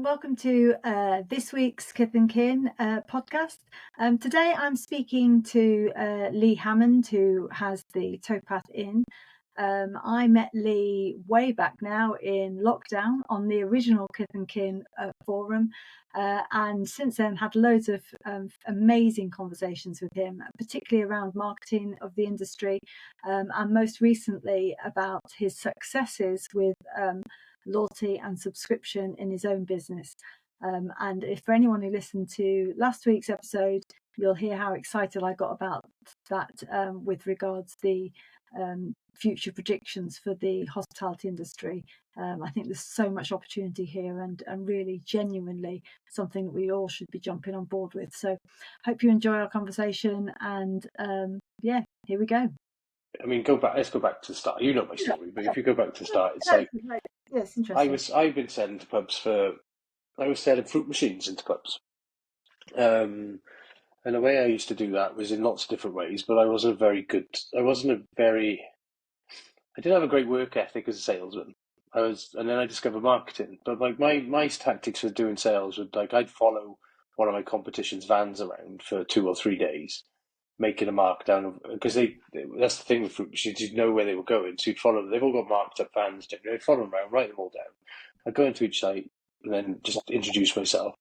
welcome to this week's Kith and Kin podcast. Today I'm speaking to Lee Hammond, who has the Towpath Inn. I met Lee way back now in lockdown on the original Kith and Kin forum, and since then had loads of amazing conversations with him, particularly around marketing of the industry, and most recently about his successes with loyalty and subscription in his own business. And if for anyone who listened to last week's episode, you'll hear how excited I got about that with regards to the future predictions for the hospitality industry. I think there's so much opportunity here and really genuinely something that we all should be jumping on board with. So hope you enjoy our conversation, and here we go. I mean, let's go back to the start. You know my story, but if you go back to the start, it's like, yes, interesting. I've been selling to pubs I was selling fruit machines into pubs. And the way I used to do that was in lots of different ways, but I didn't have a great work ethic as a salesman. And then I discovered marketing. But like my tactics for doing sales would, like, I'd follow one of my competition's vans around for 2 or 3 days, making a markdown because that's the thing with fruit machines, you'd know where they were going, so you'd follow them. They've all got marked up vans, I'd follow them around, write them all down. I'd go into each site and then just introduce myself,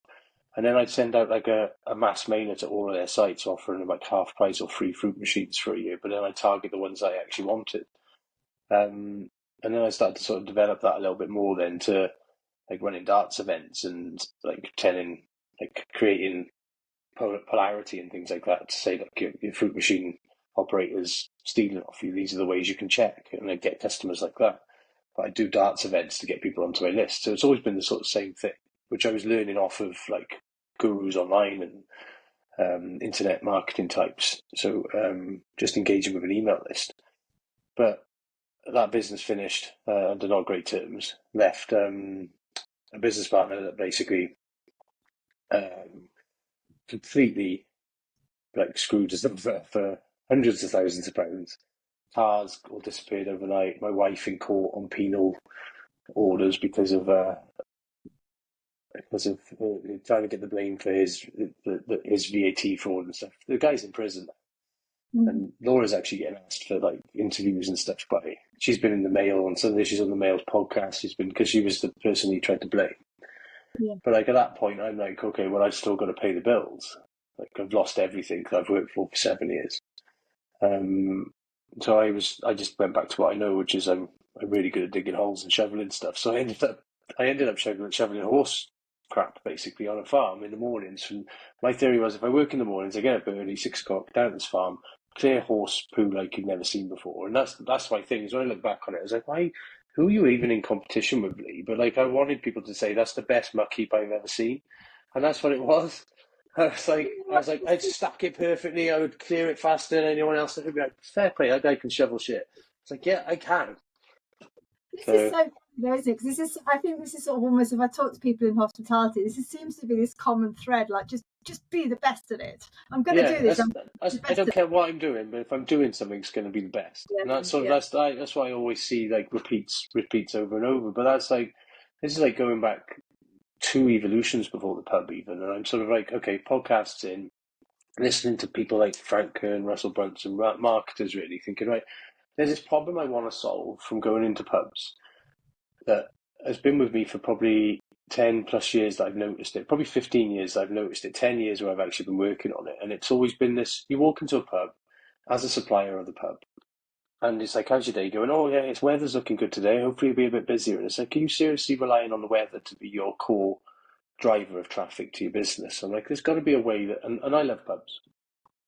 and then I'd send out like a mass mailer to all of their sites offering them like half price or free fruit machines for a year, but then I'd target the ones I actually wanted. And then I started to sort of develop that a little bit more then to like running darts events and like creating polarity and things like that to say, look, your fruit machine operator's stealing off you. These are the ways you can check, and I get customers like that. But I do darts events to get people onto my list. So it's always been the sort of same thing, which I was learning off of like gurus online and internet marketing types. So just engaging with an email list. But that business finished under not great terms. Left a business partner that basically completely like screwed us over for hundreds of thousands of pounds. Cars all disappeared overnight. My wife in court on penal orders because of trying to get the blame for his VAT fraud and stuff. The guy's in prison, and Laura's actually getting asked for like interviews and stuff. But she's been in the Mail on Sunday. She's on the Mail's podcast. She's been, because she was the person he tried to blame. Yeah. But like at that point, I'm like, okay, well, I've still got to pay the bills. Like I've lost everything that I've worked for 7 years. So I just went back to what I know, which is I'm really good at digging holes and shoveling stuff. So I ended up shoveling horse crap basically on a farm in the mornings. And my theory was, if I work in the mornings, I get up early, 6 o'clock, down at this farm, clear horse poo like you've never seen before. And that's my thing. Is when I look back on it, I was like, who are you even in competition with, Lee? But like I wanted people to say that's the best muck heap I've ever seen, and that's what it was. I was like, I'd stack it perfectly. I would clear it faster than anyone else. I'd be like, fair play, that guy can shovel shit. It's like, yeah, I can. This is so amazing, because I think this is sort of almost, if I talk to people in hospitality, seems to be this common thread, like just be the best at it. I'm going to do this. I don't care what I'm doing, but if I'm doing something, it's going to be the best. Yeah, and that's why I always see like repeats over and over. But this is like going back 2 evolutions before the pub even, and I'm sort of like, okay, podcasts in, listening to people like Frank Kern, Russell Brunson, marketers, really thinking, right, there's this problem I want to solve from going into pubs that has been with me for probably 10 plus years that I've noticed it, probably 15 years that I've noticed it, 10 years where I've actually been working on it. And it's always been this: you walk into a pub as a supplier of the pub, and it's like, how's your day going? Oh, yeah, it's weather's looking good today. Hopefully it'll be a bit busier. And it's like, are you seriously relying on the weather to be your core driver of traffic to your business? I'm like, there's got to be a way that, and I love pubs.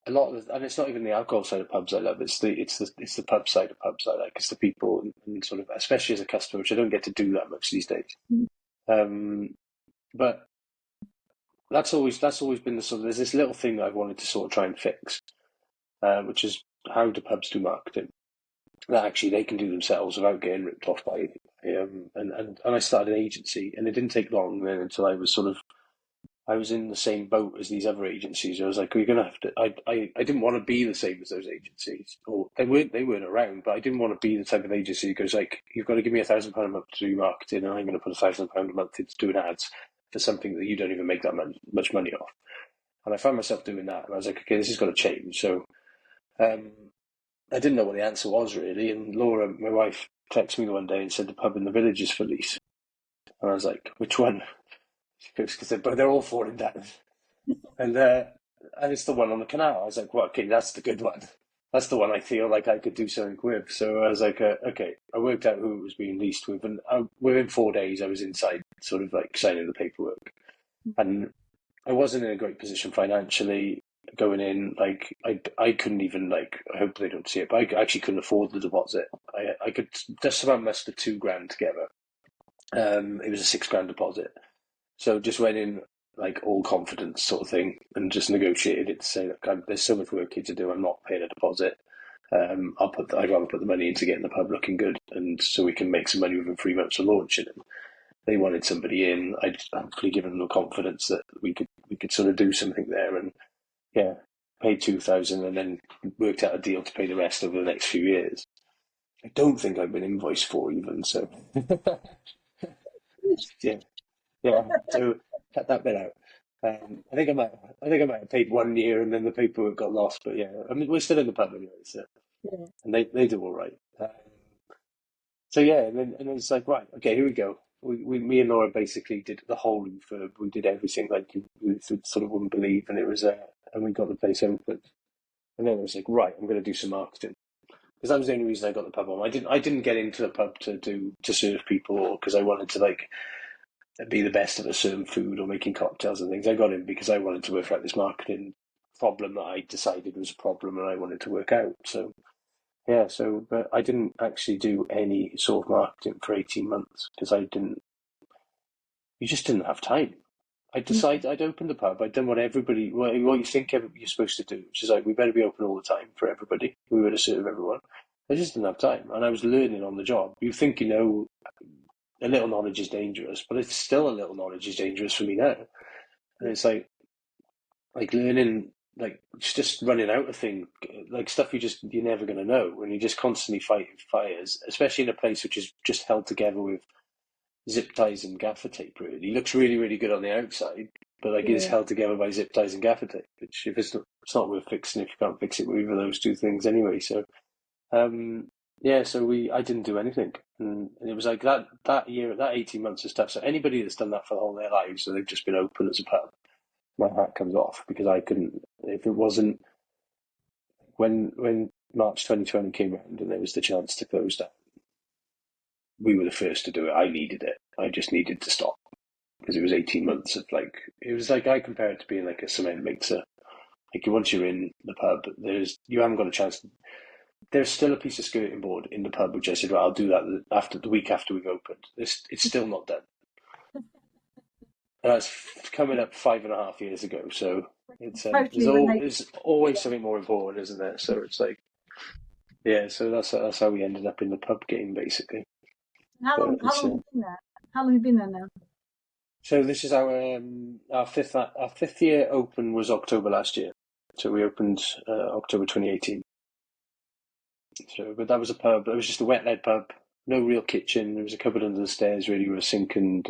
And it's not even the alcohol side of pubs I love. It's the pub side of pubs I like. It's the people, and sort of, especially as a customer, which I don't get to do that much these days. But that's always been the sort of, there's this little thing that I've wanted to sort of try and fix, which is, how do pubs do marketing that actually they can do themselves without getting ripped off by and I started an agency, and it didn't take long then until I was in the same boat as these other agencies. I was like, we're going to have to, I didn't want to be the same as those agencies, or they weren't around, but I didn't want to be the type of agency that goes like, you've got to give me £1,000 a month to do marketing, and I'm going to put £1,000 a month into doing ads. for something that you don't even make that much money off. And I found myself doing that, and I was like, okay, this has got to change. So I didn't know what the answer was really, and Laura, my wife, texted me one day and said the pub in the village is for lease, and I was like, which one? Because they're all falling down, and it's the one on the canal. I was like, well, okay, that's the good one. That's the one I feel like I could do something with. So I was like, okay, I worked out who it was being leased with, and within 4 days I was inside, sort of like signing the paperwork, and I wasn't in a great position financially going in. Like I couldn't even like. I hope they don't see it, but I actually couldn't afford the deposit. I could just about muster £2,000 together. It was a £6,000 deposit, so just went in like all confidence sort of thing, and just negotiated it to say, look, there's so much work here to do. I'm not paying a deposit. I'd rather put the money into getting the pub looking good, and so we can make some money within 3 months of launching it. They wanted somebody in. I'd hopefully given them the confidence that we could sort of do something there, and yeah, paid 2,000 and then worked out a deal to pay the rest over the next few years. I don't think I've been invoiced for even, so yeah, yeah. So cut that bit out. I think I might have paid 1 year and then the paperwork got lost, but yeah, I mean we're still in the pub anyway, so Yeah. and they do all right. So yeah, and then it's like right, okay, here we go. Me and Laura basically did the whole refurb. We did everything like you sort of wouldn't believe, and it was and we got the place open. And then I was like, right, I'm going to do some marketing because that was the only reason I got the pub on. I didn't get into the pub to serve people or because I wanted to like be the best at serving food or making cocktails and things. I got in because I wanted to work out this marketing problem that I decided was a problem and I wanted to work out. So yeah, but I didn't actually do any sort of marketing for 18 months because you just didn't have time. I decided I'd opened the pub. I'd done what you think you're supposed to do, which is like, we better be open all the time for everybody. We were to serve everyone. I just didn't have time. And I was learning on the job. You think, a little knowledge is dangerous, but it's still a little knowledge is dangerous for me now. And it's like learning, like just running out of things, like stuff you're never going to know when you're just constantly fighting fires, especially in a place which is just held together with zip ties and gaffer tape. Really, it looks really, really good on the outside, but like it is Yeah. held together by zip ties and gaffer tape. Which if it's not worth fixing if you can't fix it with either of those two things anyway. So yeah, so I didn't do anything, and it was like that year, that 18 months is tough. So anybody that's done that for the whole of their lives, so they've just been open as a pub, my hat comes off because I couldn't. If it wasn't when March 2020 came around and there was the chance to close down, we were the first to do it. I needed it. I just needed to stop because it was 18 months of like, it was like, I compare it to being like a cement mixer. Like once you're in the pub, you haven't got a chance. There's still a piece of skirting board in the pub, which I said, well, I'll do that after the week after we've opened. It's still not done. And that's coming up 5.5 years ago. So Totally relate. there's always something more important, isn't there? So it's like, yeah, so that's how we ended up in the pub game, basically. How long? But How long have you been there? How long have you been there now? so this is our fifth year open was October last year. So we opened October 2018. So, but that was a pub. It was just a wet led pub, no real kitchen. There was a cupboard under the stairs, really, with a sink and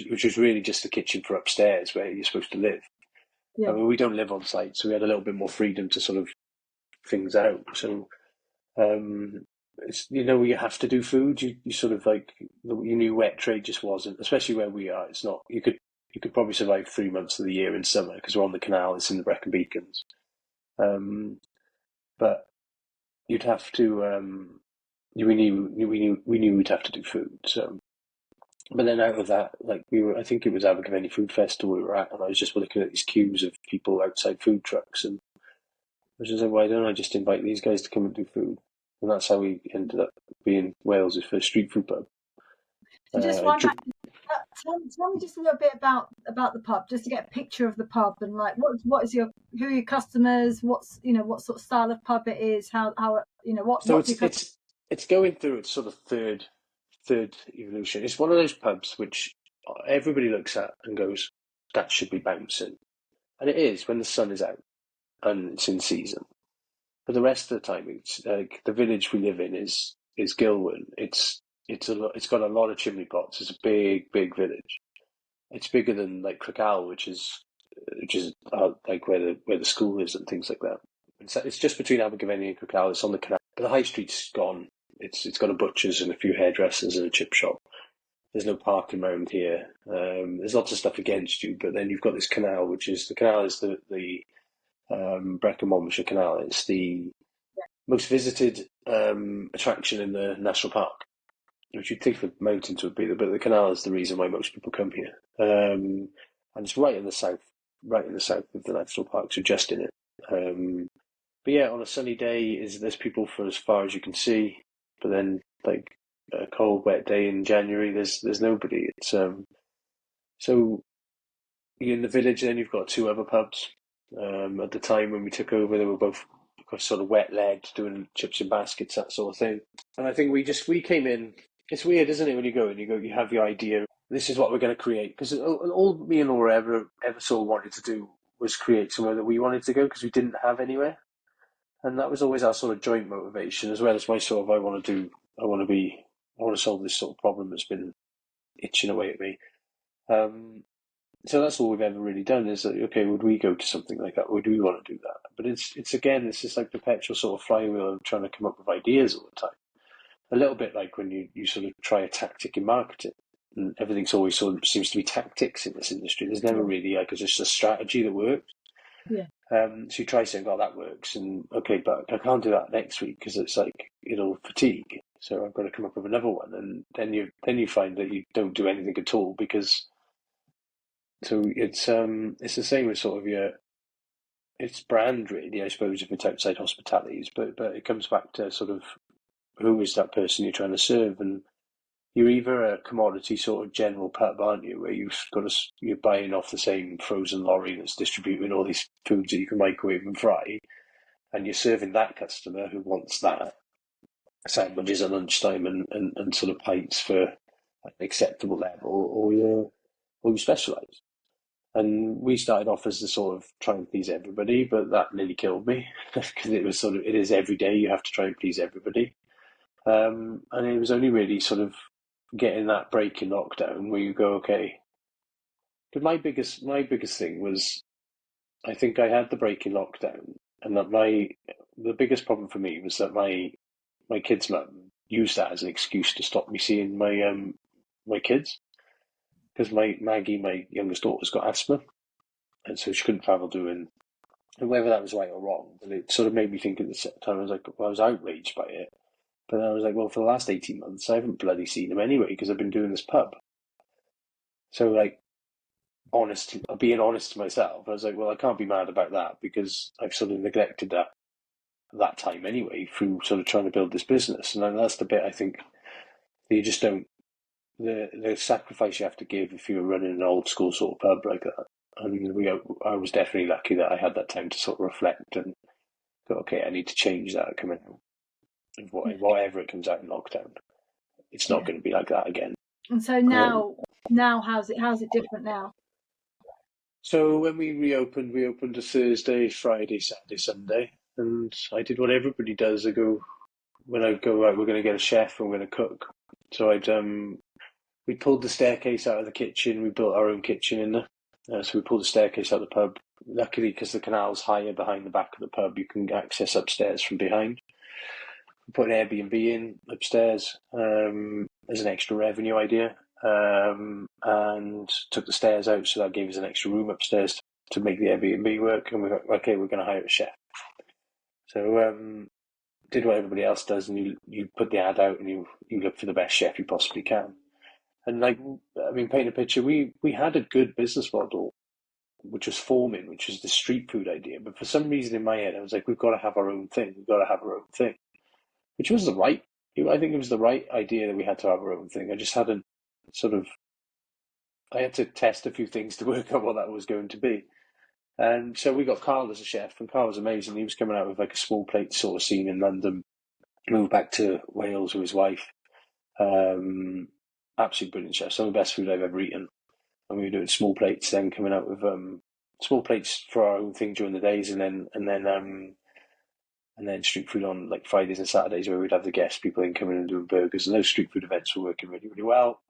which was really just a kitchen for upstairs where you're supposed to live. I Yeah. mean, we don't live on site, so we had a little bit more freedom to sort of things out. So it's you have to do food. You sort of like you knew wet trade just wasn't, especially where we are. It's not. You could probably survive 3 months of the year in summer because we're on the canal. It's in the Brecon Beacons, but you'd have to. We knew we'd have to do food. So, but then out of that, like I think it was Abergavenny Food Festival we were at, and I was just looking at these queues of people outside food trucks, and I was just like, why don't I just invite these guys to come and do food? And that's how we ended up being Wales' first street food pub. So just wind back. Tell me just a little bit about the pub, just to get a picture of the pub and like what is who are your customers? What sort of style of pub it is? How So what's your customers? it's going through its sort of third evolution. It's one of those pubs which everybody looks at and goes, that should be bouncing, and it is when the sun is out and it's in season. But the rest of the time, it's like the village we live in is Gilwern. It's got a lot of chimney pots. It's a big village. it's bigger than like Crickhowell, which is like where the school is and things like that. It's just between Abergavenny and Crickhowell. It's on the canal, but the high street's gone. It's got a butcher's and a few hairdressers and a chip shop. There's no parking around here. There's lots of stuff against you, but then you've got this canal, which is the canal is the Brecon Monmouthshire Canal. It's the most visited attraction in the national park, which you'd think the mountains would be, but the canal is the reason why most people come here. And it's right in the south, right in the south of the national park, so just in it. But yeah, on a sunny day, there's people for as far as you can see, but then like a cold, wet day in January, there's nobody. It's so you're in the village, and then you've got two other pubs. At the time when we took over, they were both sort of wet-legged, doing chips and baskets, that sort of thing. And I think we came in. It's weird, isn't it, when you have your idea. This is what we're going to create, because all me and Laura ever sort of wanted to do was create somewhere that we wanted to go because we didn't have anywhere, and that was always our sort of joint motivation, as well as my sort of I want to solve this sort of problem that's been itching away at me. So that's all we've ever really done is that, okay, would we go to something like that? Would we want to do that? But it's again, it's just like perpetual sort of flywheel of trying to come up with ideas all the time. A little bit like when you sort of try a tactic in marketing, and everything's always sort of seems to be tactics in this industry. There's never really like just a strategy that works. Yeah. So you try saying, "Oh, that works," and okay, but I can't do that next week because it's like it'll fatigue. So I've got to come up with another one, and then you find that you don't do anything at all because. So it's the same with sort of it's brand really, I suppose, if it's outside hospitalities, but it comes back to sort of who is that person you're trying to serve, and you're either a commodity sort of general pub, aren't you, where you're buying off the same frozen lorry that's distributing all these foods that you can microwave and fry, and you're serving that customer who wants that sandwiches at lunchtime and sort of pints for an acceptable level, or you specialise. And we started off as the sort of try and please everybody, but that nearly killed me because it is every day you have to try and please everybody. And it was only really sort of getting that break in lockdown where you go, okay. But my biggest thing was I think I had the break in lockdown, and that the biggest problem for me was that my kids' mum used that as an excuse to stop me seeing my kids because Maggie, my youngest daughter's got asthma, and so she couldn't travel doing. And whether that was right or wrong, but it sort of made me think at the same time. I was like, well, I was outraged by it, but then I was like, well, for the last 18 months, I haven't bloody seen them anyway because I've been doing this pub. So, like, being honest to myself, I was like, well, I can't be mad about that because I've sort of neglected that time anyway through sort of trying to build this business. And then that's the bit I think that you just don't the sacrifice you have to give if you're running an old school sort of pub like that. And I was definitely lucky that I had that time to sort of reflect and go, okay, I need to change that coming out. Whatever it comes out in lockdown, it's not going to be like that again. And so now how's it different now? So when we opened a Thursday, Friday, Saturday, Sunday, and I did what everybody does. When I go out, we're going to get a chef and we're going to cook. So we pulled the staircase out of the kitchen. We built our own kitchen in there. So we pulled the staircase out of the pub. Luckily, because the canal's higher behind the back of the pub, you can access upstairs from behind. We put an Airbnb in upstairs as an extra revenue idea, and took the stairs out, so that gave us an extra room upstairs to make the Airbnb work. And we thought, okay, we're going to hire a chef. So did what everybody else does, and you put the ad out and you look for the best chef you possibly can. And paint a picture, we had a good business model, which was forming, which was the street food idea. But for some reason in my head, I was like, we've got to have our own thing. Which was I think it was the right idea that we had to have our own thing. I just hadn't I had to test a few things to work out what that was going to be. And so we got Carl as a chef, and Carl was amazing. He was coming out with like a small plate sort of scene in London, moved back to Wales with his wife. Absolutely brilliant chef, some of the best food I've ever eaten. And we were doing small plates, then coming out with small plates for our own thing during the days, and then street food on like Fridays and Saturdays, where we'd have the guests, people in coming and doing burgers, and those street food events were working really, really well.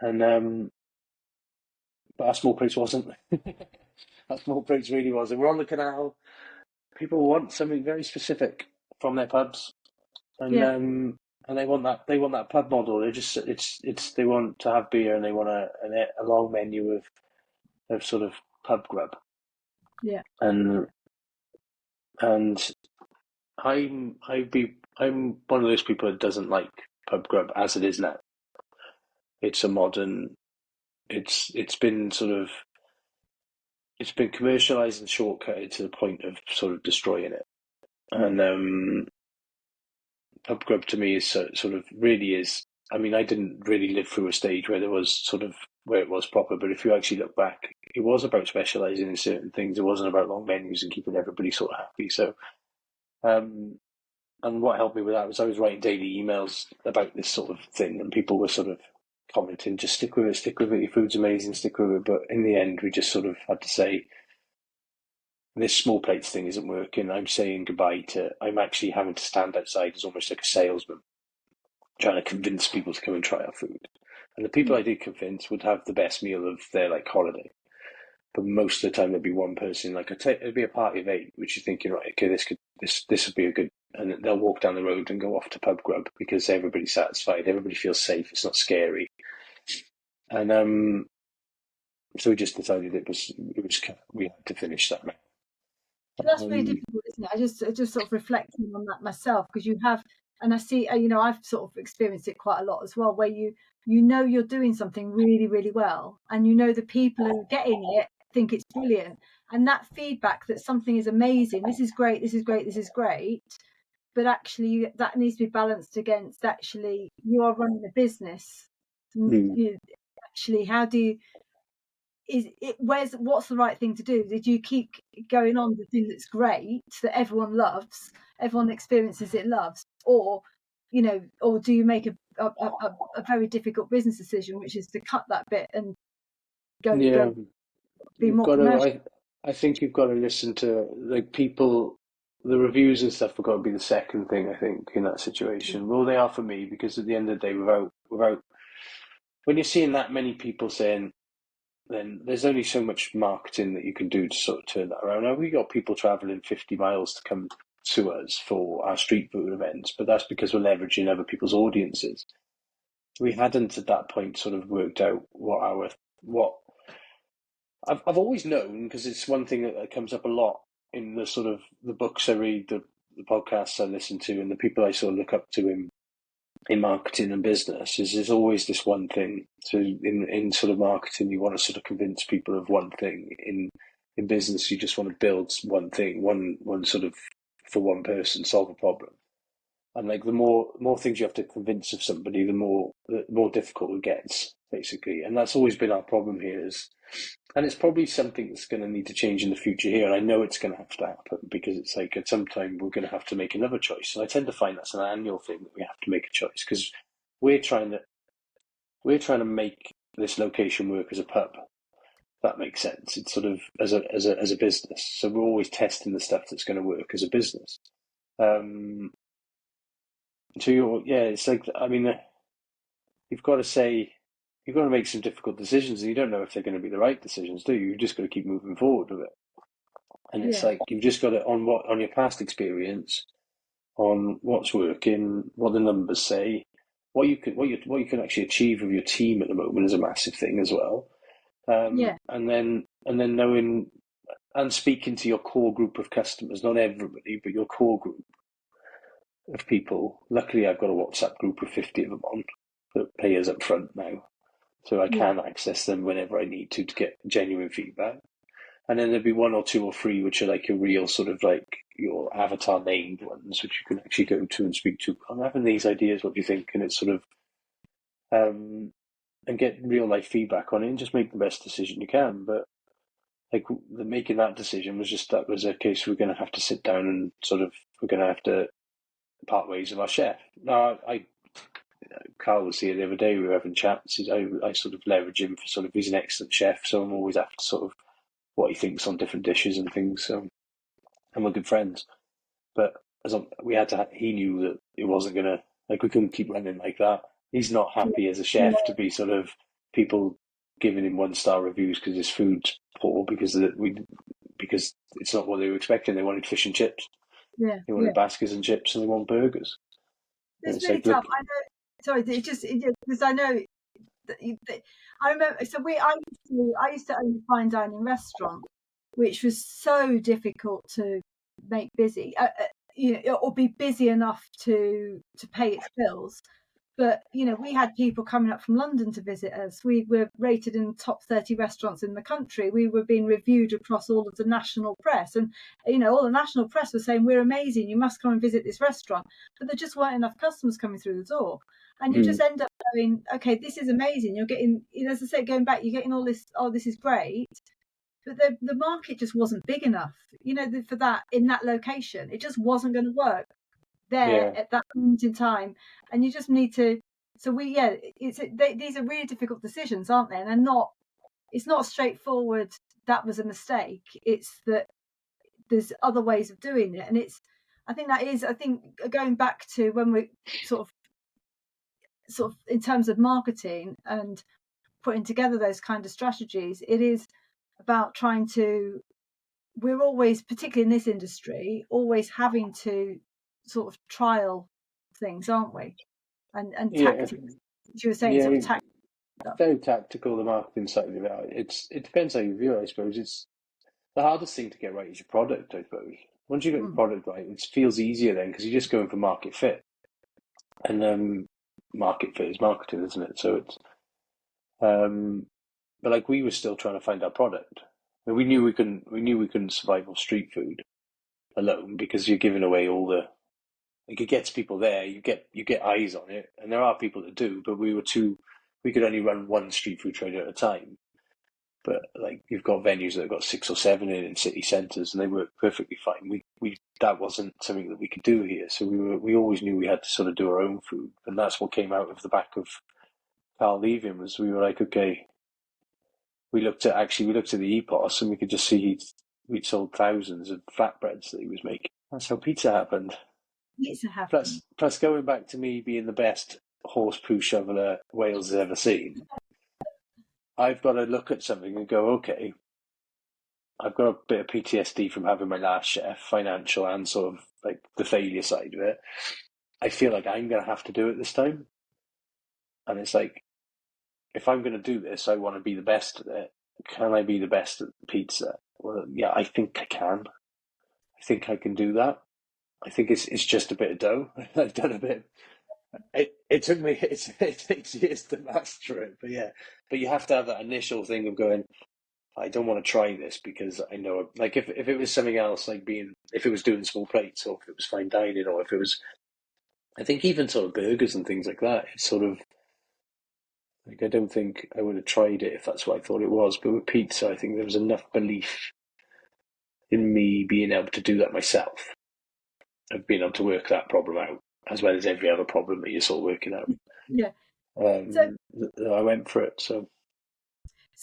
And but our small plates wasn't. Our small plates really wasn't. We're on the canal. People want something very specific from their pubs, and Yeah, they want that pub model. They just they want to have beer, and they want a long menu of sort of pub grub, yeah, and and I'm one of those people that doesn't like pub grub as it is now. It's a modern. It's been sort of it's been commercialized and shortcutted to the point of sort of destroying it. yeah. And pub grub to me is sort of really is. I mean, I didn't really live through a stage where there was sort of where it was proper, but if you actually look back, it was about specializing in certain things. It wasn't about long menus and keeping everybody sort of happy. So, um, and what helped me with that was I was writing daily emails about this sort of thing, and people were sort of commenting, just stick with it. Your food's amazing, stick with it. But in the end, we just sort of had to say, this small plates thing isn't working. I'm saying goodbye to. I'm actually having to stand outside as almost like a salesman, trying to convince people to come and try our food. And the people I did convince would have the best meal of their like holiday. But most of the time there'd be one person, like it'd be a party of 8, which you're thinking, right, okay, this would be a good, and they'll walk down the road and go off to pub grub because everybody's satisfied, everybody feels safe, it's not scary, and so we just decided it was we had to finish that now. That's really difficult, isn't it? I just sort of reflecting on that myself, because you have, and I see, I've sort of experienced it quite a lot as well, where you're doing something really, really well, and the people who are getting it think it's brilliant, and that feedback that something is amazing, this is great, this is great, this is great, but actually that needs to be balanced against actually you are running a business. Actually, how do you what's the right thing to do? Did you keep going on the thing that's great, that everyone loves, everyone experiences it, loves, or or do you make a very difficult business decision, which is to cut that bit and Yeah, go be you've more got to. commercial? I think you've got to listen to like people. The reviews and stuff have got to be the second thing. I think in that situation. Well, they are for me because at the end of the day, without when you're seeing that many people saying, then there's only so much marketing that you can do to sort of turn that around. Now we got people travelling 50 miles to come to us for our street food events, but that's because we're leveraging other people's audiences. We hadn't at that point sort of worked out what I've always known, because it's one thing that comes up a lot in the sort of the books I read, the podcasts I listen to, and the people I sort of look up to in marketing and business is there's always this one thing. So in sort of marketing, you want to sort of convince people of one thing. In business, you just want to build one thing, one sort of for one person, solve a problem. And like the more things you have to convince of somebody, the more difficult it gets, basically. And that's always been our problem here and it's probably something that's going to need to change in the future here. And I know it's going to have to happen because it's like at some time we're going to have to make another choice. And I tend to find that's an annual thing that we have to make a choice because we're trying to make this location work as a pub. That makes sense. It's sort of as a business. So we're always testing the stuff that's going to work as a business. It's like, I mean, you've got to say, you've got to make some difficult decisions, and you don't know if they're going to be the right decisions, do you? You've just got to keep moving forward with it. And it's Yeah, like you've just got to on your past experience, on what's working, what the numbers say, what you can actually achieve with your team at the moment is a massive thing as well. yeah, And then knowing and speaking to your core group of customers, not everybody, but your core group of people. Luckily, I've got a WhatsApp group of 50 of them on that pay us up front now. So I yeah, can access them whenever I need to get genuine feedback. And then there'd be one or two or three which are like your real sort of like your avatar named ones, which you can actually go to and speak to. I'm having these ideas, what do you think? And it's sort of, and get real life feedback on it and just make the best decision you can. But like making that decision that was a case we're going to have to sit down and sort of, we're going to have to part ways with our chef. Now, Carl was here the other day, we were having chats. I sort of leverage him for sort of, he's an excellent chef, so I'm always after sort of what he thinks on different dishes and things. So, and we're good friends. But he knew that it wasn't going to, like, we couldn't keep running like that. He's not happy as a chef to be sort of people giving him 1-star reviews because his food's poor because it's not what they were expecting. They wanted fish and chips. Yeah, They wanted baskets and chips, and they want burgers. And it's it's really like, tough. look, I know. Sorry, because I know that I remember. So I used to own a fine dining restaurant, which was so difficult to make busy, or be busy enough to pay its bills. But we had people coming up from London to visit us. We were rated in the top 30 restaurants in the country. We were being reviewed across all of the national press, and all the national press were saying we're amazing. You must come and visit this restaurant. But there just weren't enough customers coming through the door, and you just end up going, okay, this is amazing. You're getting, as I say, going back, you're getting all this. Oh, this is great. But the market just wasn't big enough, for that in that location. It just wasn't going to work there at that moment in time, and you just need to. So these are really difficult decisions, aren't they? And it's not straightforward. That was a mistake. It's that there's other ways of doing it, and I think going back to when we sort of in terms of marketing and putting together those kind of strategies, it is about trying to. We're always, particularly in this industry, always having to sort of trial things, aren't we? And tactics. You were saying sort of tactics. very tactical, the marketing side of it. It depends how you view it, I suppose. It's the hardest thing to get right is your product, I suppose. Once you get your product right, it feels easier then because you're just going for market fit. And market fit is marketing, isn't it? So it's but like we were still trying to find our product. We knew we couldn't survive on street food alone because you're giving away all the. Like it gets people there. You get eyes on it, and there are people that do. But we could only run one street food trader at a time. But like you've got venues that have got 6 or 7 in city centres, and they work perfectly fine. We that wasn't something that we could do here. So we always knew we had to sort of do our own food, and that's what came out of the back of Carl leaving. Was we were like, okay, we looked at the EPOS, and we could just see we'd sold thousands of flatbreads that he was making. That's how pizza happened. Plus, going back to me being the best horse poo shoveler Wales has ever seen, I've got to look at something and go, okay, I've got a bit of PTSD from having my last chef, financial and sort of like the failure side of it. I feel like I'm going to have to do it this time. And it's like, if I'm going to do this, I want to be the best at it. Can I be the best at pizza? Well, yeah, I think I can. I think I can do that. I think it's just a bit of dough. I've done a bit. It took me it takes years to master it, but you have to have that initial thing of going. I don't want to try this because I know, like if it was something else, like if it was doing small plates or if it was fine dining or if it was, I think even sort of burgers and things like that. It's sort of like I don't think I would have tried it if that's what I thought it was. But with pizza, I think there was enough belief in me being able to do that myself. Of being able to work that problem out, as well as every other problem that you're sort of working out. Yeah. I went for it. So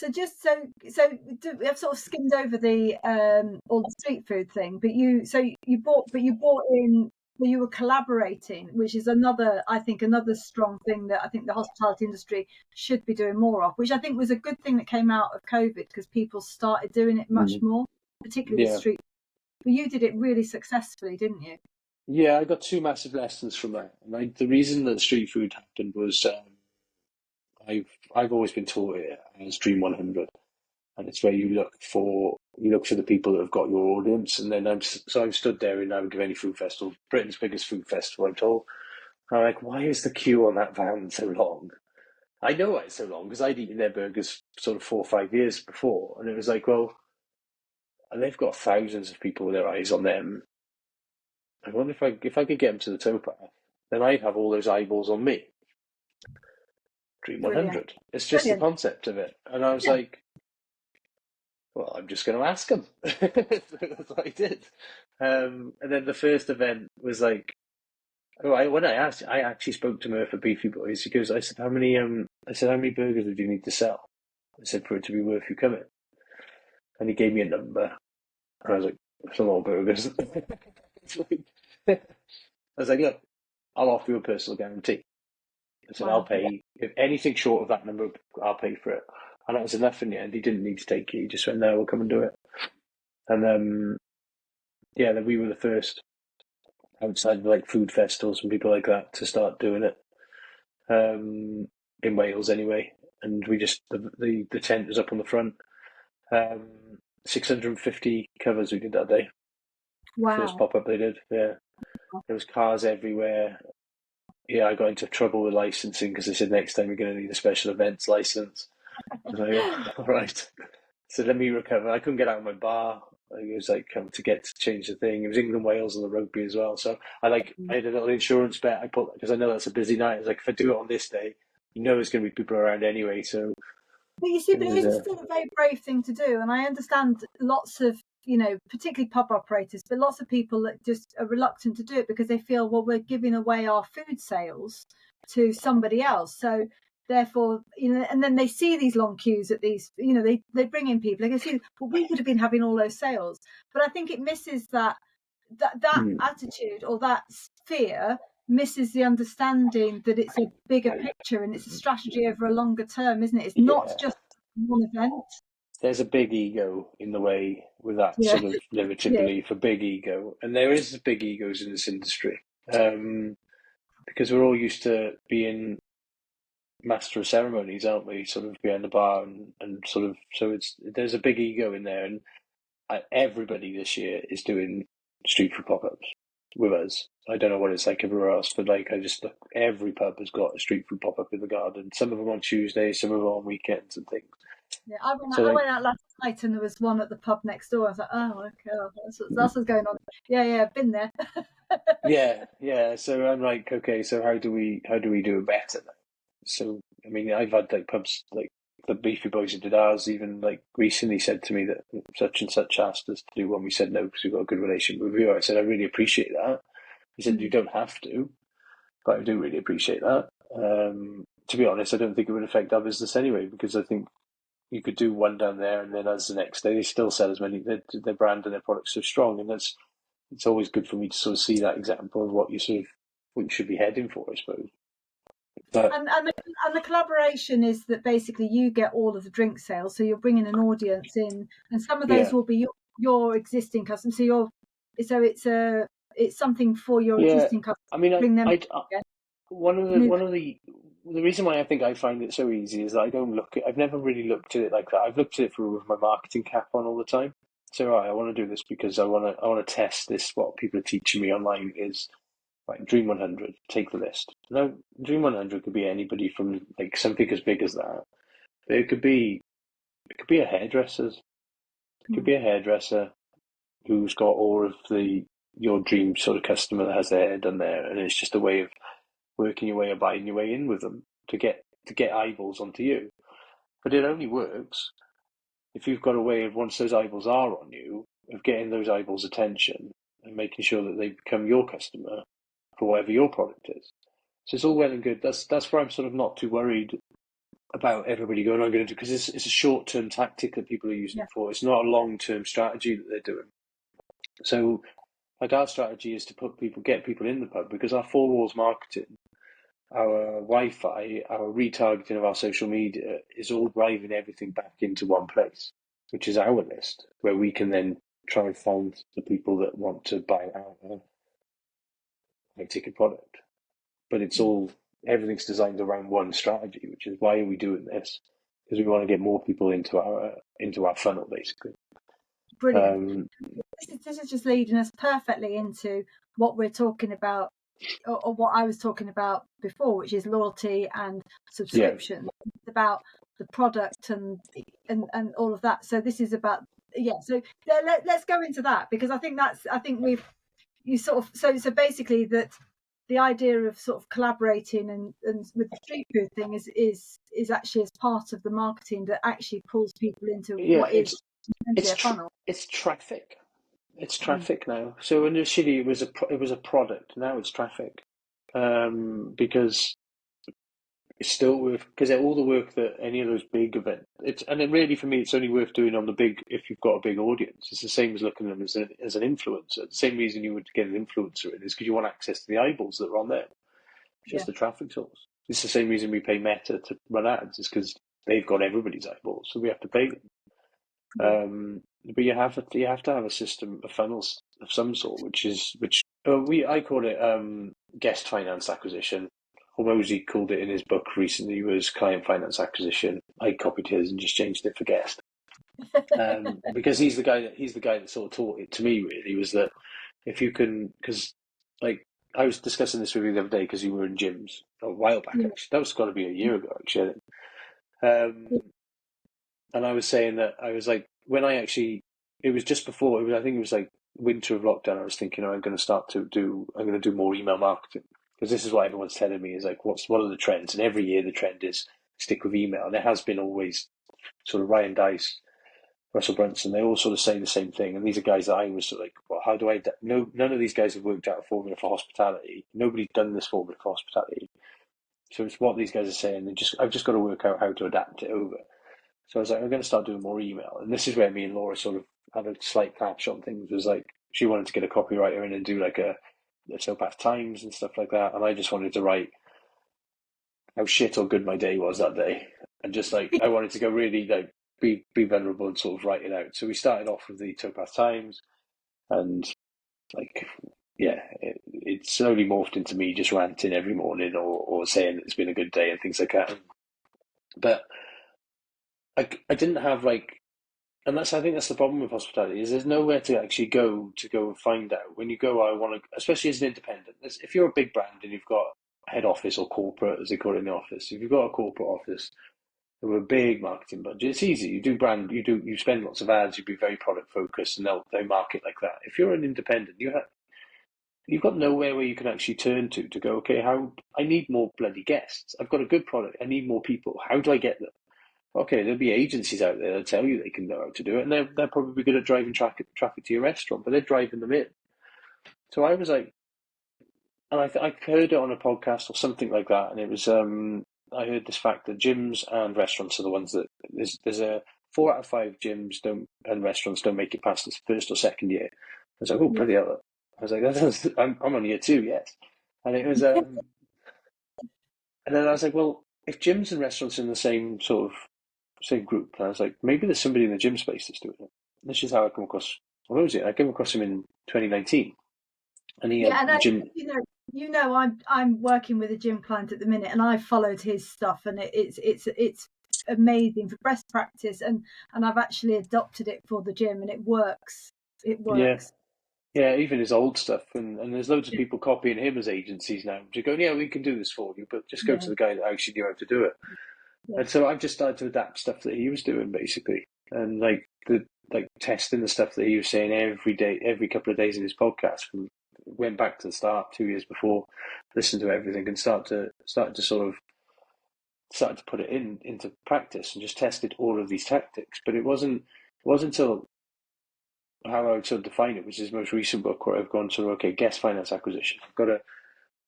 I've sort of skimmed over the all the street food thing, but you bought in. Well, you were collaborating, which is another strong thing that I think the hospitality industry should be doing more of, which I think was a good thing that came out of COVID because people started doing it much more, particularly with street. But you did it really successfully, didn't you? Yeah, I got 2 massive lessons from that. And the reason that street food happened was I've always been taught it as Dream 100, and it's where you look for the people that have got your audience, and then I'm stood there in Abergavenny Food Festival, Britain's biggest food festival, I'm told. And I'm like, why is the queue on that van so long? I know why it's so long because I'd eaten their burgers sort of 4 or 5 years before, and it was like, well, and they've got thousands of people with their eyes on them. I wonder if I could get them to the Towpath, then I'd have all those eyeballs on me. Dream 100. Brilliant. It's just the concept of it. And I was like, well, I'm just going to ask them. That's what I did. And then the first event was like, when I asked, I actually spoke to Murphy Beefy Boys. He goes, I said, how many burgers would you need to sell? I said, for it to be worth you coming. And he gave me a number. And I was like, that's a lot of burgers. I was like, look, I'll offer you a personal guarantee. I said, I'll pay, if anything short of that number, I'll pay for it. And that was enough in the end. He didn't need to take it. He just went, no, we'll come and do it. And then we were the first outside of like food festivals and people like that to start doing it. In Wales anyway. And we just, the tent was up on the front. 650 covers we did that day. First Wow. pop-up they did, yeah. There was cars everywhere. Yeah, I got into trouble with licensing because they said next time you're going to need a special events license. I was like, oh, all right. So let me recover. I couldn't get out of my bar. It was like to get to change the thing. It was England, Wales, and the rugby as well. So I had a little insurance bet I put because I know that's a busy night. I was like, if I do it on this day, you know there's going to be people around anyway. So But you see, it but was it is still a very brave thing to do, and I understand lots of, particularly pub operators, but lots of people that just are reluctant to do it because they feel, well, we're giving away our food sales to somebody else, so therefore, and then they see these long queues at these, they bring in people, they can see, well, we would have been having all those sales, but I think it misses that attitude or that fear misses the understanding that it's a bigger picture and it's a strategy over a longer term, isn't it? It's not just one event. There's a big ego in the way with that Yeah, sort of limited yeah, belief, a big ego. And there is big egos in this industry because we're all used to being master of ceremonies, aren't we? Sort of behind the bar and sort of, so there's a big ego in there. And everybody this year is doing street food pop-ups with us. I don't know what it's like everywhere else, but like I just look, every pub has got a street food pop-up in the garden. Some of them on Tuesdays, some of them on weekends and things. yeah. So I like, went out last night and there was one at the pub next door. I was like, oh, okay, that's what's going on. Yeah, I've been there. yeah. So I'm like, okay, so how do we do it better now? So I mean, I've had like pubs like the Beefy Boys who did ours even like recently said to me that such and such asked us to do one. We said no because we've got a good relationship with you. I said I really appreciate that. He said you don't have to, but I do really appreciate that. To be honest, I don't think it would affect our business anyway because I think you could do one down there and then as the next day they still sell as many. Their brand and their products so strong, and it's always good for me to sort of see that example of what you should be heading for, I suppose. But And the collaboration is that basically you get all of the drink sales, so you're bringing an audience in, and some of those yeah, will be your existing customers. So it's something for your yeah. existing customers. I mean, Bring them I again. one of the New, one of the reason why I think I find it so easy is that I've never really looked at it like that. I've looked at it through with my marketing cap on all the time. So right, I want to do this because I want to test this. What people are teaching me online is right. Dream 100, take the list. No, Dream 100 could be anybody from like something as big as that. But it could be a hairdresser. It could be a hairdresser who's got all of your dream sort of customer that has their hair done there, and it's just a way of working your way or biting your way in with them to get eyeballs onto you. But it only works if you've got a way of once those eyeballs are on you, of getting those eyeballs' attention and making sure that they become your customer for whatever your product is. So it's all well and good. That's where I'm sort of not too worried about everybody going, I'm going to do, because it's a short-term tactic that people are using yeah, it for. It's not a long-term strategy that they're doing. So like our strategy is to get people in the pub because our four walls marketing, our Wi-Fi, our retargeting of our social media is all driving everything back into one place, which is our list, where we can then try and find the people that want to buy our high-ticket product. But everything's designed around one strategy, which is why are we doing this? Because we want to get more people into our funnel, basically. brilliant. Um, This is just leading us perfectly into what we're talking about, or what I was talking about before, which is loyalty and yeah, subscription. It's about the product and all of that. So this is about So let's go into that because I think we've you sort of so basically that the idea of sort of collaborating and with the street food thing is actually as part of the marketing that actually pulls people into yeah. what is essentially It's a funnel. it's traffic. It's traffic now. So initially it was a product. Now it's traffic. Because it's still worth because all the work that any of those big events. It really for me it's only worth doing on the big if you've got a big audience. It's the same as looking at them as an influencer. The same reason you would get an influencer in is because you want access to the eyeballs that are on there. It's Yeah. just a traffic source. It's the same reason we pay Meta to run ads. Is because they've got everybody's eyeballs, so we have to pay them. But you have to have a system of funnels of some sort, I call it guest finance acquisition. Hormozy called it in his book recently was client finance acquisition. I copied his and just changed it for guest. Because he's the guy that sort of taught it to me. Really, was that if you can, because like I was discussing this with you the other day because you were in gyms a while back. Actually, that was got to be a year ago. Actually, and I was saying that I was like when I actually it was just before I think it was like winter of lockdown. I was thinking I'm going to do more email marketing because this is what everyone's telling me is like what are the trends, and every year the trend is stick with email, and it has been always sort of Ryan Dice, Russell Brunson, they all sort of say the same thing. And these are guys that I was sort of like, well, how do I? No, none of these guys have worked out a formula for hospitality. Nobody's done this formula for hospitality. So it's what these guys are saying. I've just got to work out how to adapt it over. So I was like, I'm going to start doing more email. And this is where me and Laura sort of had a slight clash on things. It was like, she wanted to get a copywriter in and do like a Towpath Times and stuff like that. And I just wanted to write how shit or good my day was that day. And just like, I wanted to go really like, be vulnerable and sort of write it out. So we started off with the Towpath Times, and like, yeah, it slowly morphed into me just ranting every morning or saying it's been a good day and things like that. But I didn't have like, and I think that's the problem with hospitality is there's nowhere to actually go and find out. When you go, I want to, especially as an independent. If you're a big brand and you've got head office or corporate, as they call it in the office, if you've got a corporate office with a big marketing budget, it's easy. You spend lots of ads, you be very product focused, and they market like that. If you're an independent, you've got nowhere where you can actually turn to go, okay, I need more bloody guests. I've got a good product. I need more people. How do I get them? Okay, there'll be agencies out there that tell you they can know how to do it, and they're probably good at driving traffic to your restaurant, but they're driving them in. So I was like, and I heard it on a podcast or something like that, and it was I heard this fact that gyms and restaurants are the ones that there's a 4 out of 5 gyms and restaurants don't make it past its first or second year. I was like, oh, bloody hell. I was like, I'm on year 2, yes. And it was, and then I was like, well, if gyms and restaurants are in the same sort of same group, and I was like, maybe there's somebody in the gym space that's doing it. This is how I come across. What was it? I came across him in 2019, and he had and gym. I'm working with a gym client at the minute, and I followed his stuff, and it's amazing for best practice, and I've actually adopted it for the gym, and it works. It works. Yeah, even his old stuff, and there's loads of people copying him as agencies now. Just going, yeah, we can do this for you, but just go to the guy that actually knew how to do it. Yeah. And so I've just started to adapt stuff that he was doing, basically, and like testing the stuff that he was saying every day, every couple of days in his podcast. Went back to the start 2 years before, listened to everything, and started to put it into practice, and just tested all of these tactics. But it wasn't until how I would sort of define it, which is his most recent book, where I've gone to, okay, guest finance acquisition.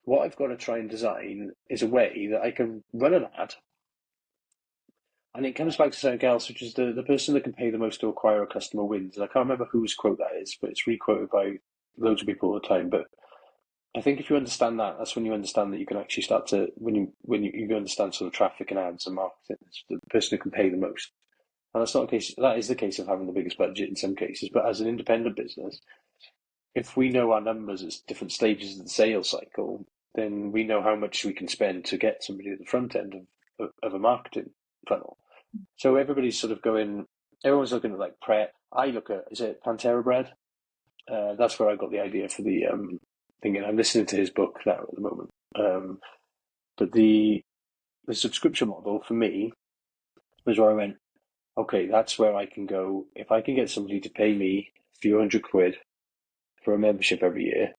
What I've got to try and design is a way that I can run an ad. And it comes back to something else, which is the person that can pay the most to acquire a customer wins. And I can't remember whose quote that is, but it's re-quoted by loads of people all the time. But I think if you understand that, that's when you understand that you can actually start to, when you understand sort of traffic and ads and marketing, it's the person who can pay the most. And that's not the case. That is the case of having the biggest budget in some cases. But as an independent business, if we know our numbers at different stages of the sales cycle, then we know how much we can spend to get somebody at the front end of a marketing funnel. So everybody's sort of everyone's looking at like prep. I look at, is it Pantera bread? That's where I got the idea for the thing. I'm listening to his book now at the moment. But the subscription model for me was where I went, okay, that's where I can go. If I can get somebody to pay me a few £100 for a membership every year,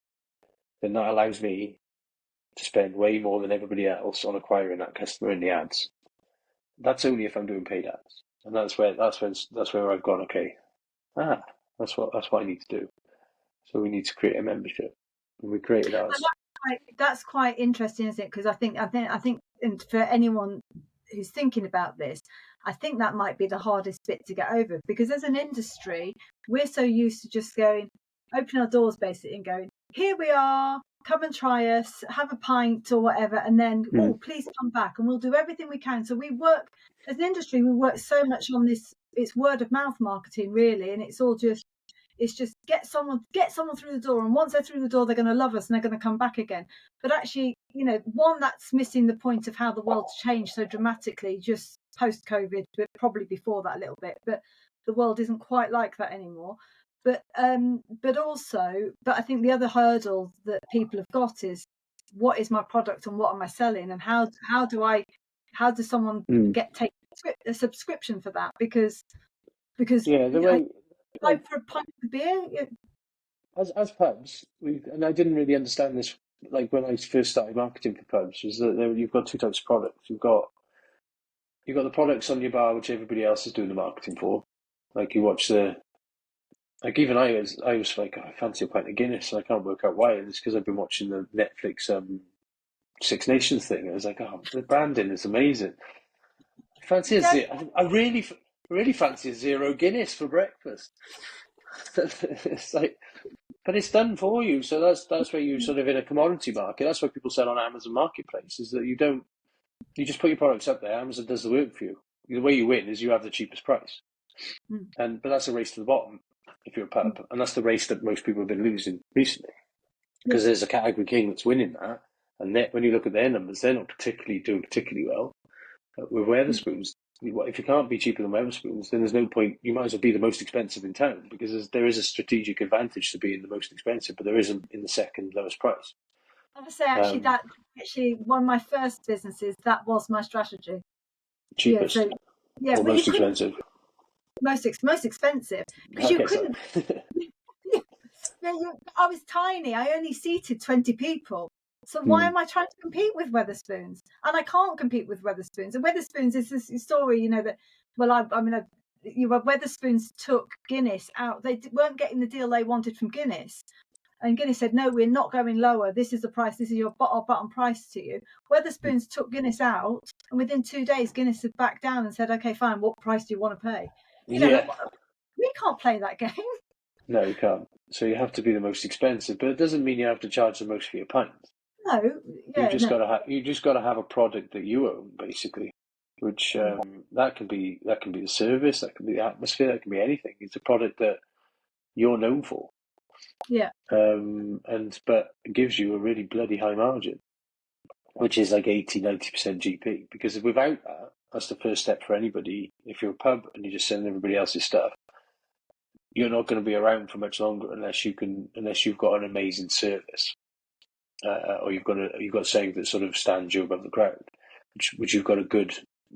then that allows me to spend way more than everybody else on acquiring that customer in the ads. That's only if I'm doing paid ads, and that's where I've gone. Okay, that's what I need to do. So we need to create a membership, and we created ours. That's quite interesting, isn't it? Because I think, and for anyone who's thinking about this, I think that might be the hardest bit to get over, because as an industry, we're so used to just going, open our doors basically and going, here we are, come and try us, have a pint or whatever, and then, Mm. oh, please come back, and we'll do everything we can. So we work, as an industry, we work so much on this, it's word of mouth marketing, really, and it's just get someone through the door, and once they're through the door, they're going to love us and they're going to come back again. But actually, one, that's missing the point of how the world's changed so dramatically just post COVID, but probably before that a little bit. But the world isn't quite like that anymore. But I think the other hurdle that people have got is, what is my product and what am I selling, and how does someone take a subscription for that? Because Yeah, the way like for a pint of beer. as pubs, and I didn't really understand this like when I first started marketing for pubs, was that you've got two types of products. You've got the products on your bar which everybody else is doing the marketing for. Like you watch even I was like, oh, I fancy a pint of Guinness, and I can't work out why. And it's because I've been watching the Netflix Six Nations thing. I was like, oh, the branding is amazing. I really fancy a zero Guinness for breakfast. It's like, but it's done for you. So that's where you sort of in a commodity market. That's why people sell on Amazon Marketplace, is that you just put your products up there. Amazon does the work for you. The way you win is you have the cheapest price. But that's a race to the bottom if you're a pub, and that's the race that most people have been losing recently, because there's a category king that's winning that, and when you look at their numbers, they're not doing particularly well. With Wetherspoons, if you can't be cheaper than Wetherspoons, then there's no point. You might as well be the most expensive in town, because there is a strategic advantage to being the most expensive, but there isn't in the second lowest price. I would say actually one of my first businesses, that was my strategy. Cheapest, or most expensive. Most expensive, because you couldn't. I was tiny. I only seated 20 people. So why am I trying to compete with Wetherspoons? And I can't compete with Wetherspoons. And Wetherspoons is this story, that. Well, Wetherspoons took Guinness out. They weren't getting the deal they wanted from Guinness. And Guinness said, no, we're not going lower. This is the price. This is our bottom price to you. Wetherspoons took Guinness out, and within 2 days, Guinness had backed down and said, okay, fine, what price do you want to pay? We can't play that game. No, you can't. So you have to be the most expensive, but it doesn't mean you have to charge the most for your pint. No, you just got to have a product that you own, basically. Which that can be the service, that can be the atmosphere, that can be anything. It's a product that you're known for. Yeah. But it gives you a really bloody high margin, which is like 80-90% GP. Because without that, that's the first step for anybody. If you're a pub and you're just selling everybody else's stuff, you're not going to be around for much longer unless you've got an amazing service, or you've got something that sort of stands you above the crowd, which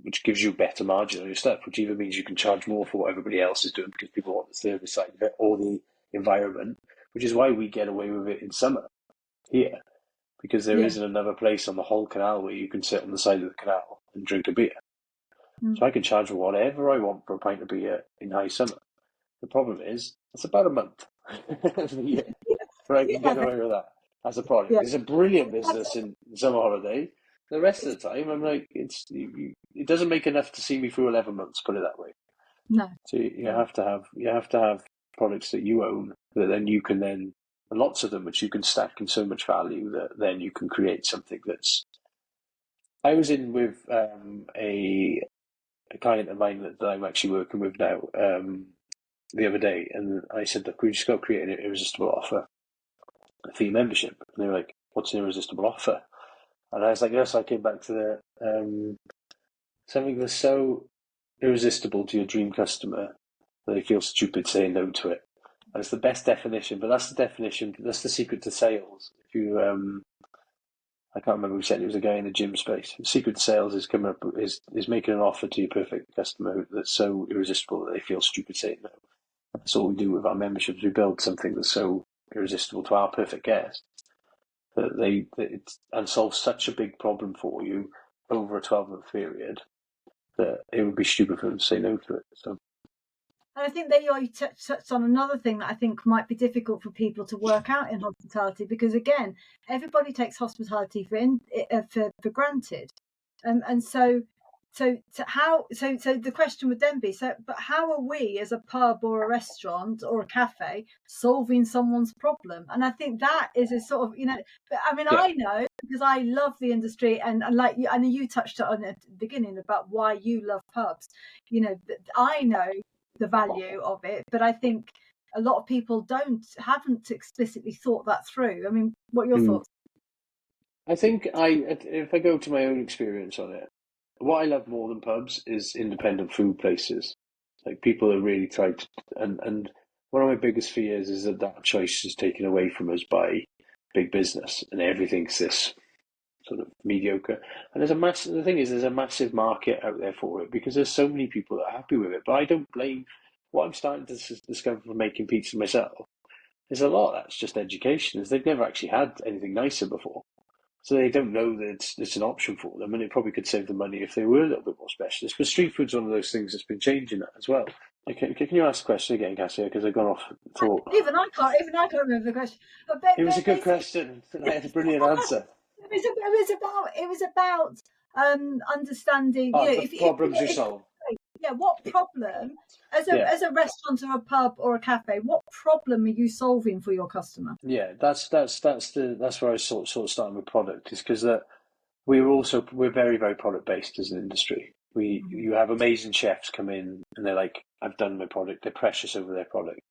which gives you a better margin on your stuff, which either means you can charge more for what everybody else is doing because people want the service side of it or the environment, which is why we get away with it in summer here, because there isn't another place on the whole canal where you can sit on the side of the canal and drink a beer. So I can charge whatever I want for a pint of beer in high summer. The problem is, it's about a month of the year where I can get away with that as a product. It's a brilliant business in summer holiday. The rest of the time, I'm like, it doesn't make enough to see me through 11 months. Put it that way. No. So you have to have products that you own that then you can and lots of them which you can stack in so much value that then you can create something that's. I was in with a client of mine that I'm actually working with now the other day, and I said, look, we just got to create an irresistible offer for your membership. And they were like, what's an irresistible offer? And I was like, yes, I came back to something that's so irresistible to your dream customer that they feel stupid saying no to it. And it's the best definition, but that's the secret to sales. If you, I can't remember who said it was a guy in the gym space. The secret to sales is making an offer to your perfect customer that's so irresistible that they feel stupid saying no. That's all we do with our memberships. We build something that's so irresistible to our perfect guests and solve such a big problem for you over a 12-month period that it would be stupid for them to say no to it. So. And I think that you touched on another thing that I think might be difficult for people to work out in hospitality, because again, everybody takes hospitality for granted, and so so the question would then be, but how are we as a pub or a restaurant or a cafe solving someone's problem? And I think that is a sort of, I mean, Yeah. I know because I love the industry, and like you, I know you touched on at the beginning about why you love pubs. I know the value of it, but I think a lot of people haven't explicitly thought that through. I mean, what are your thoughts? I think if I go to my own experience on it, what I love more than pubs is independent food places. Like people are really trying to, and one of my biggest fears is that choice is taken away from us by big business, and everything's this sort of mediocre. And the thing is, there's a massive market out there for it because there's so many people that are happy with it. But I don't blame what I'm starting to discover from making pizza myself. There's a lot that's just education, is they've never actually had anything nicer before. So they don't know that it's an option for them, and it probably could save them money if they were a little bit more specialist. But street food's one of those things that's been changing that as well. Okay, can you ask the question again, Cassia? Because I've gone off thought. Even I can't remember the question. But it was a good question. I had a brilliant answer. It was about understanding. The problems you solve. Yeah, what problem as a restaurant or a pub or a cafe? What problem are you solving for your customer? Yeah, that's where I sort of starting with product, is because that we're very, very product based as an industry. You have amazing chefs come in and they're like, I've done my product. They're precious over their product,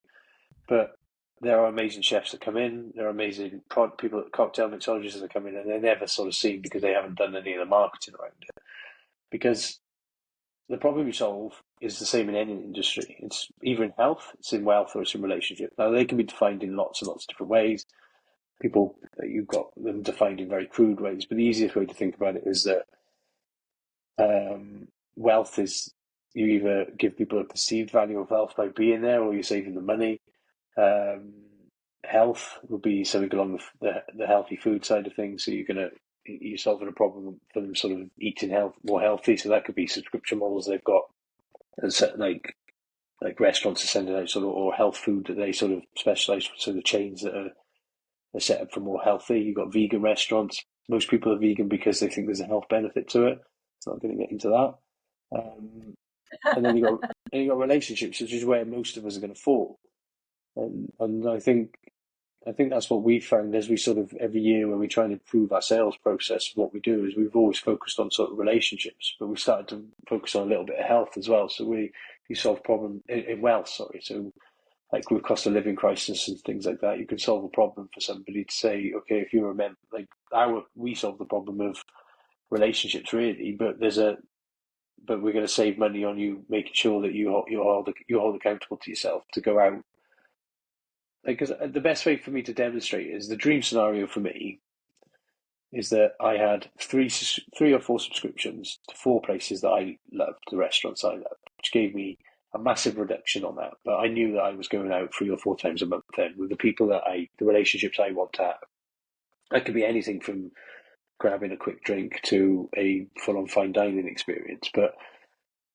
but there are amazing chefs that come in. There are amazing people, cocktail mixologists that come in, and they're never sort of seen because they haven't done any of the marketing around it. Because the problem you solve is the same in any industry. It's either in health, it's in wealth, or it's in relationship. Now, they can be defined in lots and lots of different ways. You've got them defined in very crude ways, but the easiest way to think about it is that wealth is, you either give people a perceived value of wealth by being there, or you're saving them money. Health would be something along the healthy food side of things. So you're solving a problem for them sort of eating more healthy. So that could be subscription models they've got, and like restaurants are sending out sort of, or health food that they sort of specialise for, sort of chains that are set up for more healthy. You've got vegan restaurants. Most people are vegan because they think there's a health benefit to it. It's not going to get into that. And then you got relationships, which is where most of us are going to fall. And I think that's what we found as we sort of, every year when we try and improve our sales process, what we do is we've always focused on sort of relationships, but we started to focus on a little bit of health as well. So we solve problem in wealth, sorry. So like with cost of living crisis and things like that, you can solve a problem for somebody to say, okay, if you remember, like we solve the problem of relationships really, but we're going to save money on you making sure that you hold accountable to yourself to go out. Because the best way for me to demonstrate is, the dream scenario for me is that I had three or four subscriptions to 4 places that I loved, the restaurants I loved, which gave me a massive reduction on that. But I knew that I was going out 3 or 4 times a month then with the people the relationships I want to have. That could be anything from grabbing a quick drink to a full-on fine dining experience. But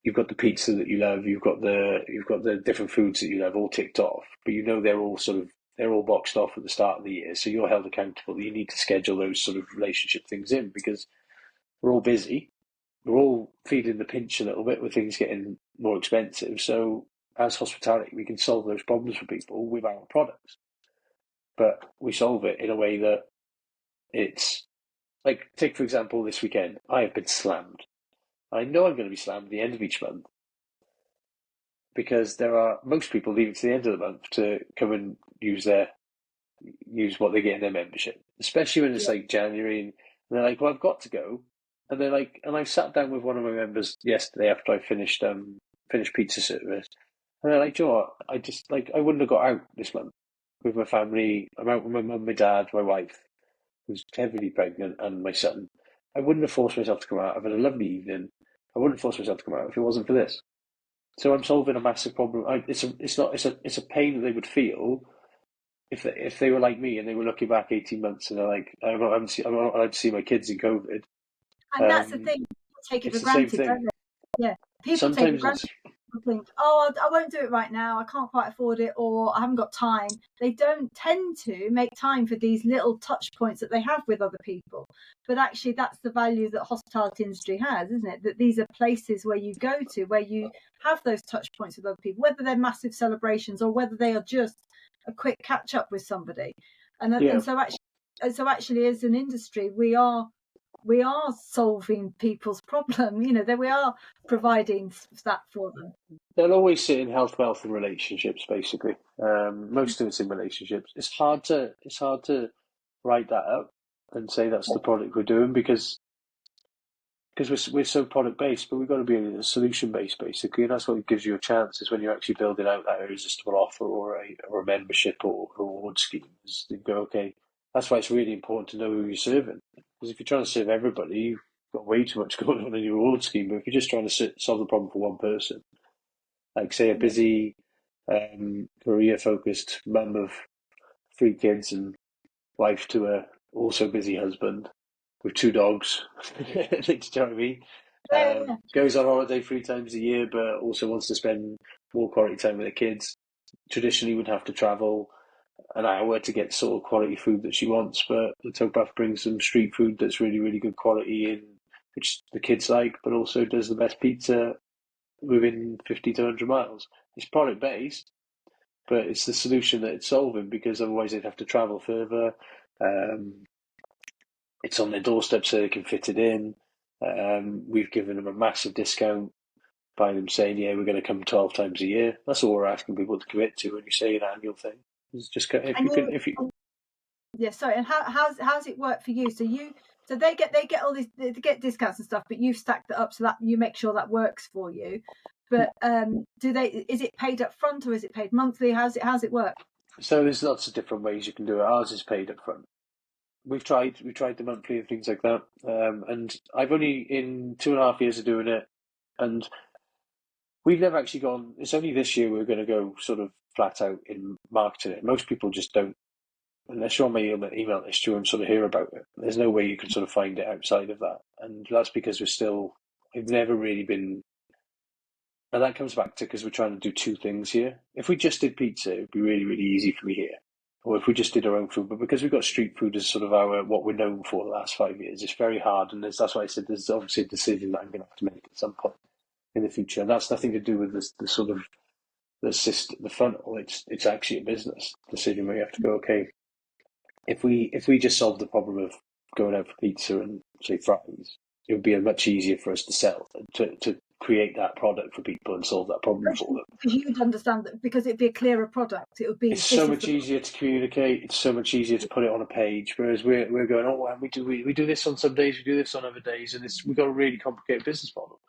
you've got the pizza that you love, you've got the different foods that you love all ticked off, but they're all boxed off at the start of the year, so you're held accountable. You need to schedule those sort of relationship things in, because we're all busy, we're all feeling the pinch a little bit with things getting more expensive. So as hospitality, we can solve those problems for people with our products, but we solve it in a way that it's like, take for example this weekend, I have been slammed. I know I'm going to be slammed at the end of each month, because most people leave it to the end of the month to come and use what they get in their membership, especially when it's like January, and they're like, well, I've got to go. And they're like, and I sat down with one of my members yesterday after I finished pizza service, and they're like, Joe, what? I wouldn't have got out this month with my family. I'm out with my mum, my dad, my wife, who's heavily pregnant, and my son. I wouldn't have forced myself to come out. I've had a lovely evening. I wouldn't force myself to come out if it wasn't for this. So I'm solving a massive problem. It's a pain that they would feel if they were like me and they were looking back 18 months and they're like, I'm not allowed to see my kids in COVID. And that's the thing, people take it for granted, don't they? Yeah, people take it for granted. people think, oh, I won't do it right now, I can't quite afford it, or I haven't got time. They don't tend to make time for these little touch points that they have with other people. But actually, that's the value that hospitality industry has, isn't it? That these are places where you go to, where you have those touch points with other people, whether they're massive celebrations or whether they are just a quick catch up with somebody. And so actually, as an industry, we are solving people's problem. That we are providing that for them. They'll always sit in health, wealth, and relationships. Basically, most of it's in relationships. It's hard to write that up and say that's the product we're doing because we're so product based, but we've got to be solution based basically, and that's what gives you a chance. Is when you're actually building out that irresistible offer or a membership or a reward scheme. Is you go, okay, that's why it's really important to know who you're serving. Because if you're trying to serve everybody, you've got way too much going on in your reward scheme. But if you're just trying to solve the problem for one person, like say a busy, career-focused mum of 3 kids and wife to a also busy husband with 2 dogs, do you know what I mean? Goes on holiday 3 times a year, but also wants to spend more quality time with the kids. Traditionally, would have to travel an hour to get sort of quality food that she wants, but the Towpath brings some street food that's really, really good quality in, which the kids like, but also does the best pizza within 50 to 100 miles. It's product based, but it's the solution that it's solving because otherwise they'd have to travel further. It's on their doorstep so they can fit it in. We've given them a massive discount by them saying, yeah, we're going to come 12 times a year. That's all we're asking people to commit to when you say an annual thing. It's just if you. Yeah, sorry. And how's it work for you? So they get all these, they get discounts and stuff, but you've stacked it up so that you make sure that works for you. But is it paid up front or is it paid monthly? How's it work? So there's lots of different ways you can do it. Ours is paid up front. We tried the monthly and things like that. And I've only in 2.5 years of doing it, and we've never actually gone. It's only this year we're going to go sort of flat out in marketing it. Most people just don't, unless you're on my email list, you won't sort of hear about it. There's no way you can sort of find it outside of that, and that's because we've never really been. And that comes back to because we're trying to do two things here. If we just did pizza, it'd be really, really easy for me here. Or if we just did our own food, but because we've got street food as sort of what we're known for the last 5 years, it's very hard. And that's why I said there's obviously a decision that I'm going to have to make at some point in the future. And that's nothing to do with the sort of the system, the funnel. It's actually a business decision where you have to go, okay, if we just solve the problem of going out for pizza and say fries, it would be much easier for us to sell to create that product for people and solve that problem for them. Because you'd understand that because it'd be a clearer product. It would be. It's so much easier to communicate. It's so much easier to put it on a page. Whereas we're going, oh, and we do this on some days, we do this on other days, and we've got a really complicated business model.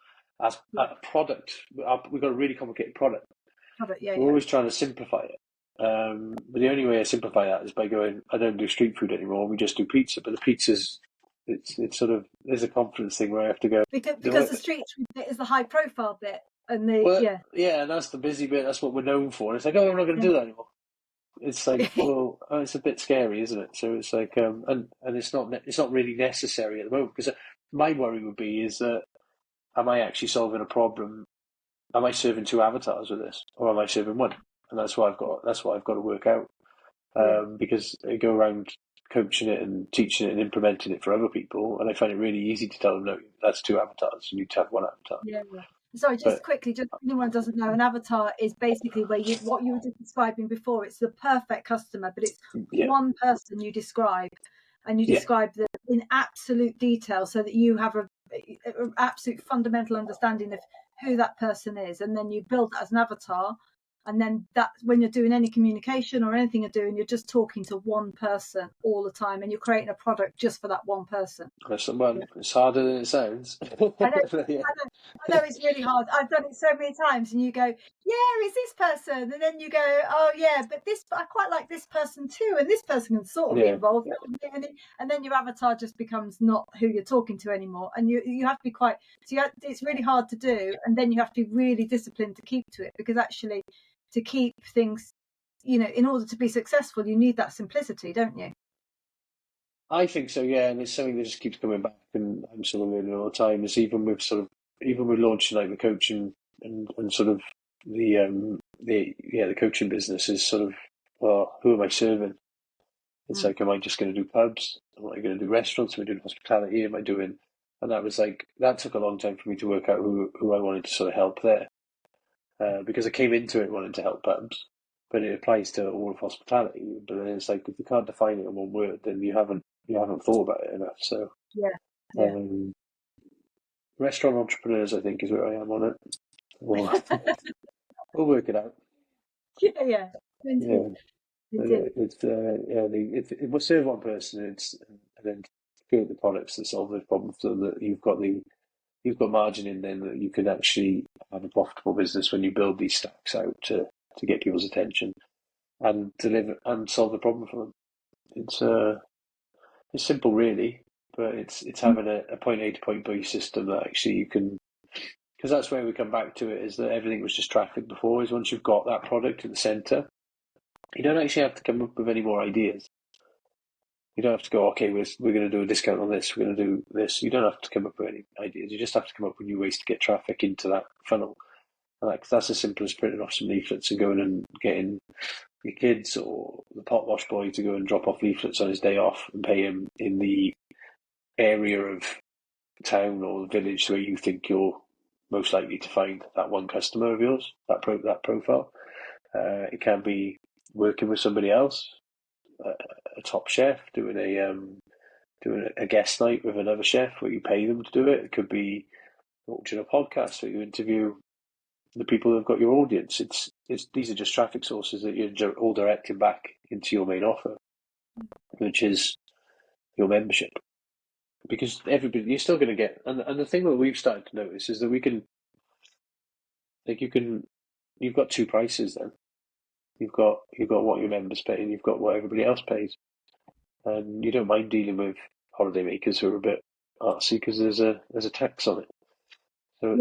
As a product, we've got a really complicated product. We're always trying to simplify it. But the only way I simplify that is by going, I don't do street food anymore. We just do pizza. But the pizza's it's sort of there's a confidence thing where I have to go because the street food bit is the high profile bit, and and that's the busy bit. That's what we're known for. And it's like, oh, we're not going to do that anymore. It's like, well, it's a bit scary, isn't it? So it's like, and it's not really necessary at the moment because my worry would be is that am I actually solving a problem? Am I serving 2 avatars with this, or am I serving one? And that's what I've got to work out because I go around coaching it and teaching it and implementing it for other people, and I find it really easy to tell them, no, that's 2 avatars. You need to have 1 avatar. Yeah. Sorry, quickly, just anyone doesn't know, an avatar is basically where what you were just describing before. It's the perfect customer, but it's one person you describe, and you describe them in absolute detail so that you have an absolute fundamental understanding of who that person is, and then you build that as an avatar. And then that when you're doing any communication or anything you're doing, you're just talking to one person all the time, and you're creating a product just for that one person. It's harder than it sounds. I know it's really hard. I've done it so many times, and you go, yeah, it's this person, and then you go, oh yeah, but I quite like this person too, and this person can sort of be involved, and then your avatar just becomes not who you're talking to anymore, and you have to be it's really hard to do, and then you have to be really disciplined to keep to it, because actually to keep things, in order to be successful, you need that simplicity, don't you? I think so, yeah, and it's something that just keeps coming back, and I'm sort of learning all the time. Is even with launching like the coaching and sort of the coaching business is sort of, well, who am I serving? It's like, am I just going to do pubs? Am I going to do restaurants? Am I doing hospitality? Am I doing? And that was like, that took a long time for me to work out who I wanted to sort of help there, because I came into it wanting to help pubs, but it applies to all of hospitality. But then it's like, if you can't define it in one word, then you haven't thought about it enough. So yeah. restaurant entrepreneurs, I think, is where I am on it. We'll work it out. Yeah. Indeed. It will serve one person, and then create the products that solve those problems, so that you've got margin in, then that you can actually have a profitable business when you build these stacks out to get people's attention and deliver and solve the problem for them. It's simple, really, but it's having a point A to point B system that actually you can, because that's where we come back to it, is that everything was just traffic before. Is once you've got that product at the center, you don't actually have to come up with any more ideas. You don't have to go, okay, we're going to do a discount on this, we're going to do this. You don't have to come up with any ideas. You just have to come up with new ways to get traffic into that funnel. And that's as simple as printing off some leaflets and going and getting your kids or the pot wash boy to go and drop off leaflets on his day off and pay him in the area of town or the village where you think you're most likely to find that one customer of yours, that profile. It can be working with somebody else, a top chef, doing a guest night with another chef where you pay them to do it. It could be launching a podcast where you interview the people who've got your audience. These are just traffic sources that you're all directing back into your main offer, which is your membership. Because you're still going to get, and the thing that we've started to notice is that we can, like, you've got two prices then. You've got what your members pay, and you've got what everybody else pays, and you don't mind dealing with holidaymakers who are a bit artsy because there's a tax on it. So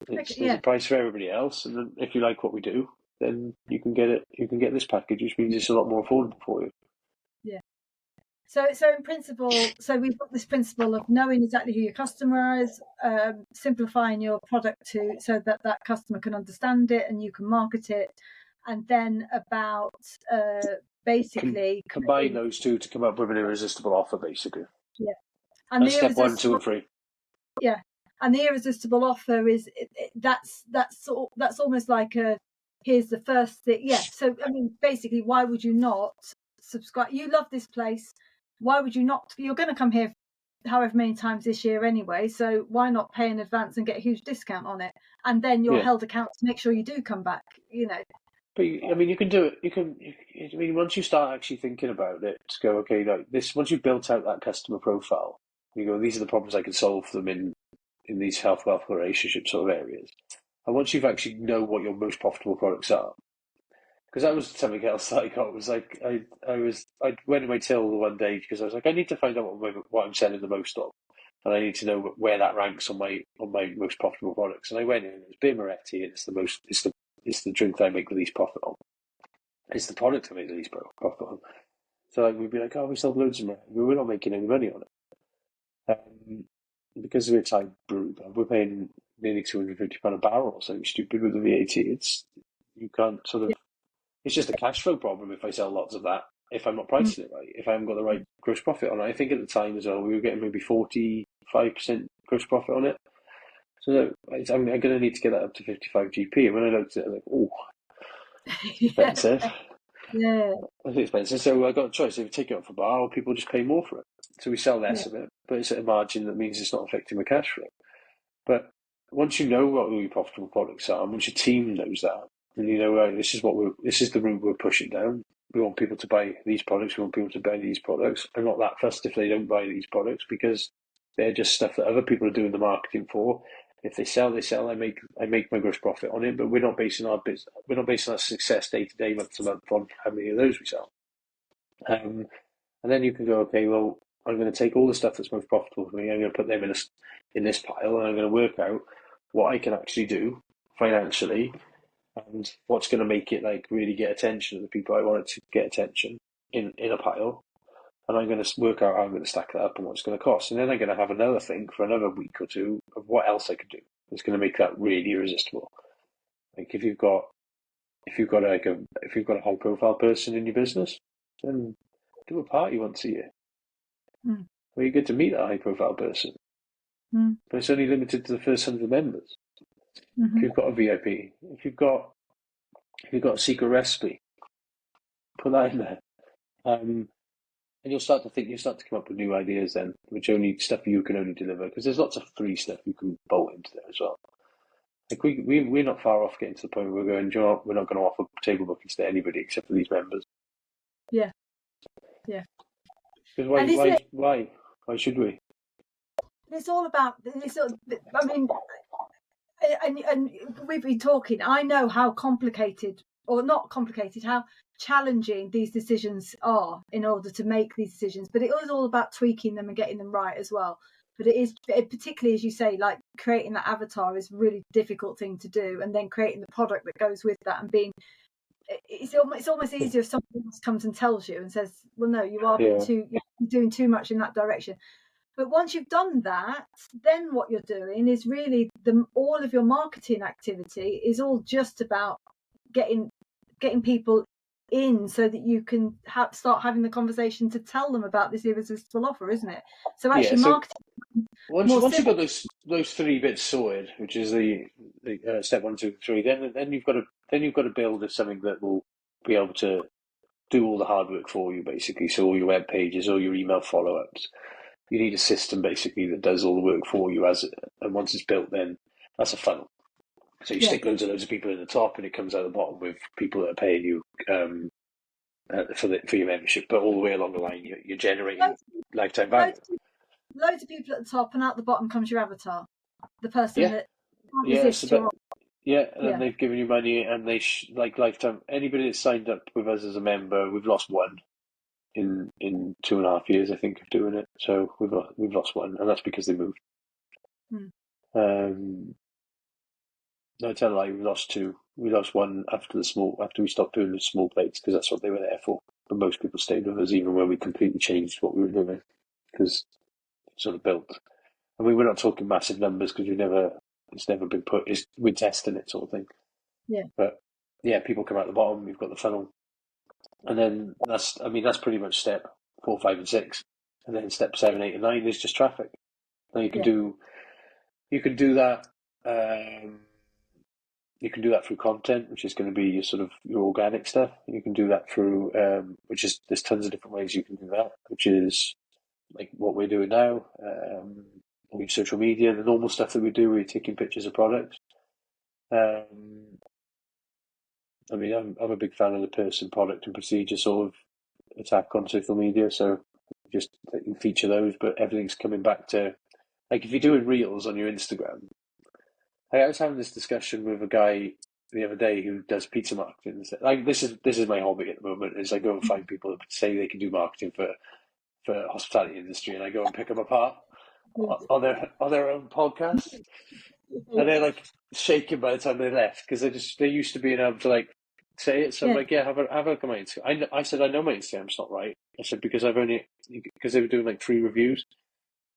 there's a price for everybody else, and then if you like what we do, then you can get it. You can get this package, which means it's a lot more affordable for you. Yeah. So in principle, we've got this principle of knowing exactly who your customer is, simplifying your product so that customer can understand it and you can market it, and then about basically combine those two to come up with an irresistible offer, basically. Yeah. And step 1, 2, and 3. Yeah. And the irresistible offer is that's almost like here's the first thing. Yeah. So I mean, basically, why would you not subscribe? You love this place. Why would you not? You're going to come here however many times this year anyway. So why not pay in advance and get a huge discount on it? And then you're held accountable to make sure you do come back. But I mean, you can do it. I mean, once you start actually thinking about it, to go, okay, like this. Once you've built out that customer profile, you go, these are the problems I can solve for them in these health, wealth, relationship sort of areas. And once you've actually know what your most profitable products are, because that was something else that I got, was like, I went to my till one day because I was like, I need to find out what I'm selling the most of, and I need to know where that ranks on my most profitable products. And I went in, and it's beer Moretti, and it's the drink that I make the least profit on. It's the product I make the least profit on. So like, we'd be like, oh, we sold loads of Moretti, but we're not making any money on it. Because we're a Thai brew, we're paying nearly £250 a barrel or something stupid with the VAT. You can't sort of. It's just a cash flow problem if I sell lots of that. If I'm not pricing it right, if I haven't got the right gross profit on it. I think at the time as well, we were getting maybe 45% gross profit on it. So I'm going to need to get that up to 55 GP. And when I looked at it, I was like, oh, expensive. Yeah. It's expensive. So I got a choice. If you take it off a bar, or people just pay more for it. So we sell less of it, but it's at a margin that means it's not affecting my cash flow. But once you know what all your profitable products are, and once your team knows that, and you know, right, this is the route we're pushing down. We want people to buy these products. We want people to buy these products. I'm not that fussed if they don't buy these products, because they're just stuff that other people are doing the marketing for. If they sell, they sell. I make my gross profit on it, but we're not basing our success day to day, month to month on how many of those we sell. And then you can go, okay, well, I'm going to take all the stuff that's most profitable for me. I'm going to put them in this pile, and I'm going to work out what I can actually do financially, and what's going to make it like really get attention of the people I want it to get attention in a pile. And I'm going to work out how I'm going to stack that up and what it's going to cost. And then I'm going to have another think for another week or two of what else I could do. It's going to make that really irresistible. Like if you've got a high profile person in your business, then do a party once a year where you get to meet that high profile person. But it's only limited to the first 100 members. If you've got a VIP, if you've got a secret recipe, put that in there. And you'll start to come up with new ideas then, which only stuff you can only deliver, because there's lots of free stuff you can bolt into there as well. Like we're not far off getting to the point where we're going, we're not going to offer table bookings to anybody except for these members. Yeah. Because why should we? It's all about this. I mean, and we've been talking. I know how complicated, or not complicated, how challenging these decisions are in order to make these decisions. But it is all about tweaking them and getting them right as well. But particularly, as you say, like creating that avatar is a really difficult thing to do, and then creating the product that goes with that, and it's almost easier if somebody else comes and tells you and says, well, no, you're doing too much in that direction. But once you've done that, then what you're doing is really all of your marketing activity is all just about getting people in so that you can start having the conversation to tell them about this irresistible offer, isn't it? So actually, marketing. Once you've got those 3 bits sorted, which is the step 1, 2, 3, then you've got to build something that will be able to do all the hard work for you, basically. So all your web pages, all your email follow-ups. You need a system basically that does all the work for you, and once it's built, then that's a funnel. So you stick loads of people at the top, and it comes out the bottom with people that are paying you for your membership. But all the way along the line, you're generating lifetime value. Loads of people at the top, and out the bottom comes your avatar, the person that can't resist your. And they've given you money, and they like lifetime. Anybody that's signed up with us as a member, we've lost one in 2.5 years, I think, of doing it. So we've lost one, and that's because they moved. No, I tell a lie, we lost 2. We lost one after we stopped doing the small plates, because that's what they were there for. But most people stayed with us even when we completely changed what we were doing, because it sort of built. I mean, we're not talking massive numbers because it's never been put. We're testing it, sort of thing. Yeah. But yeah, people come out the bottom. We've got the funnel, and then that's pretty much step 4, 5, and 6, and then step 7, 8, and 9 is just traffic. Now you can do that. You can do that through content, which is going to be your organic stuff. You can do that through, there's tons of different ways you can do that, which is like what we're doing now. Or your social media, the normal stuff that we do, where you're taking pictures of products. I mean, I'm a big fan of the person, product, and procedure sort of attack on social media. So just feature those, but everything's coming back to, like, if you're doing reels on your Instagram. I was having this discussion with a guy the other day who does pizza marketing. Like, this is my hobby at the moment. Is I go and find people that say they can do marketing for hospitality industry, and I go and pick them apart on their own podcast, and they're like shaking by the time they left, because they're used to being able to like say it. So I'm like, have a look at my Instagram. I said I know my Instagram's not right. I said because they were doing like 3 reviews.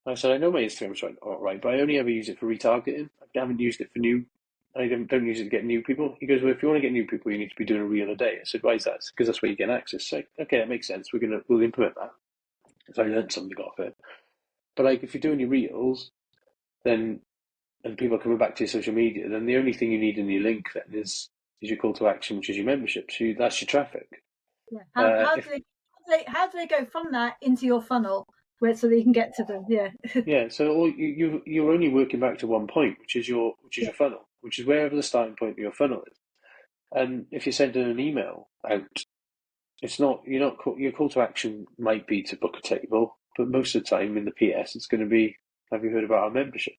I said, I know my Instagram's right, but I only ever use it for retargeting. I haven't used it for new. I don't use it to get new people. He goes, well, if you want to get new people, you need to be doing a reel a day. I said, why is that? Because that's where you get access. So, okay, that makes sense. We'll implement that. So I learned something off it. But like, if you're doing your reels, then, and people are coming back to your social media, then the only thing you need in your link then is your call to action, which is your membership. So that's your traffic. Yeah. How do they go from that into your funnel? So that you can get to them, So you're only working back to one point, which is your funnel, which is wherever the starting point of your funnel is. And if you're sending an email out, your call to action might be to book a table, but most of the time in the PS it's going to be, have you heard about our membership?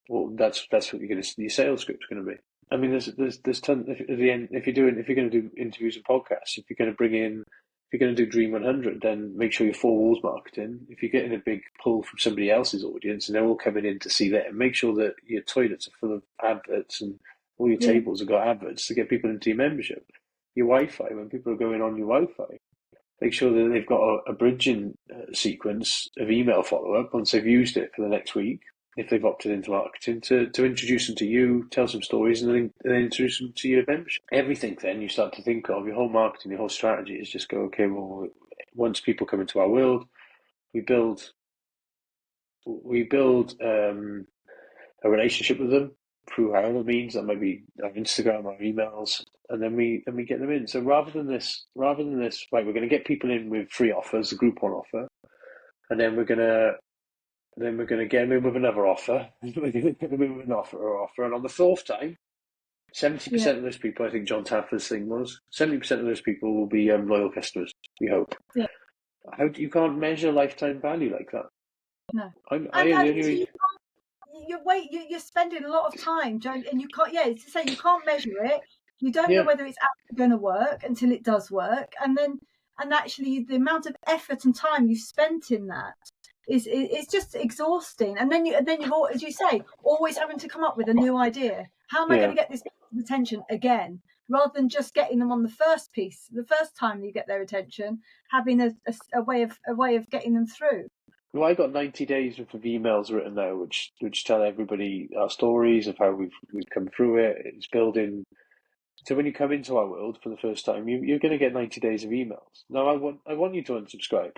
Well, that's what your sales script's going to be. I mean, there's tons at the end. If you're going to do interviews and podcasts, if you're going to do Dream 100, then make sure you're 4 walls marketing. If you're getting a big pull from somebody else's audience and they're all coming in to see that, make sure that your toilets are full of adverts and all your tables have got adverts to get people into your membership. Your Wi-Fi, when people are going on your Wi-Fi, make sure that they've got a bridging sequence of email follow-up once they've used it for the next week. if they've opted into marketing, to introduce them to you, tell some stories, and then introduce them to your membership. Everything then you start to think of, your whole marketing, your whole strategy is just go, okay, well, once people come into our world, we build a relationship with them through however means, that might be our Instagram, our emails, and then we get them in. So rather than this, right, we're going to get people in with free offers, a Groupon offer, and then we're gonna get them in with another offer. We're going to get them in with an offer, and on the fourth time, 70% of those people, I think John Taffer's thing was, 70% of those people will be loyal customers. We hope. Yeah. You can't measure lifetime value like that. No. You're spending a lot of time, and you can't. Yeah, it's to say you can't measure it. You don't know whether it's actually going to work until it does work, and actually the amount of effort and time you've spent in that is just exhausting. And then you've, as you say, always having to come up with a new idea. How am I going to get this person's attention again? Rather than just getting them on the first time you get their attention, having a way of getting them through. Well, I got 90 days worth of emails written now, which tell everybody our stories of how we've come through it. It's building. So when you come into our world for the first time, you're going to get 90 days of emails. Now, I want you to unsubscribe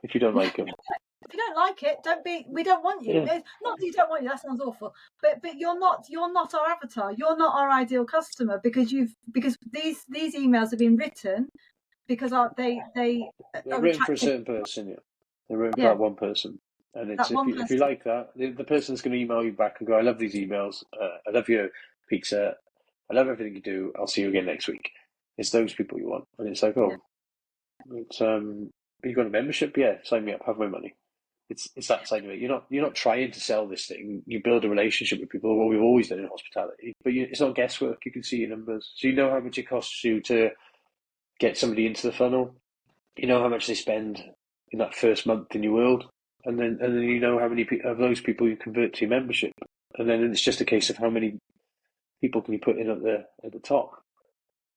if you don't like them. If you don't like it, don't be. We don't want you. Yeah. Not that you don't want you. That sounds awful. But you're not our avatar. You're not our ideal customer because these emails have been written because they're written for a certain person. Yeah. They're written for that one person, and it's if you like that, the person's going to email you back and go, "I love these emails. I love your pizza. I love everything you do. I'll see you again next week." It's those people you want, and it's like, it's you got a membership? Yeah, sign me up. Have my money. It's that side of it. You're not trying to sell this thing. You build a relationship with people. What we've always done in hospitality, but it's not guesswork. You can see your numbers, so you know how much it costs you to get somebody into the funnel. You know how much they spend in that first month in your world, and then you know how many of those people you convert to your membership, and then it's just a case of how many people can you put in at the top,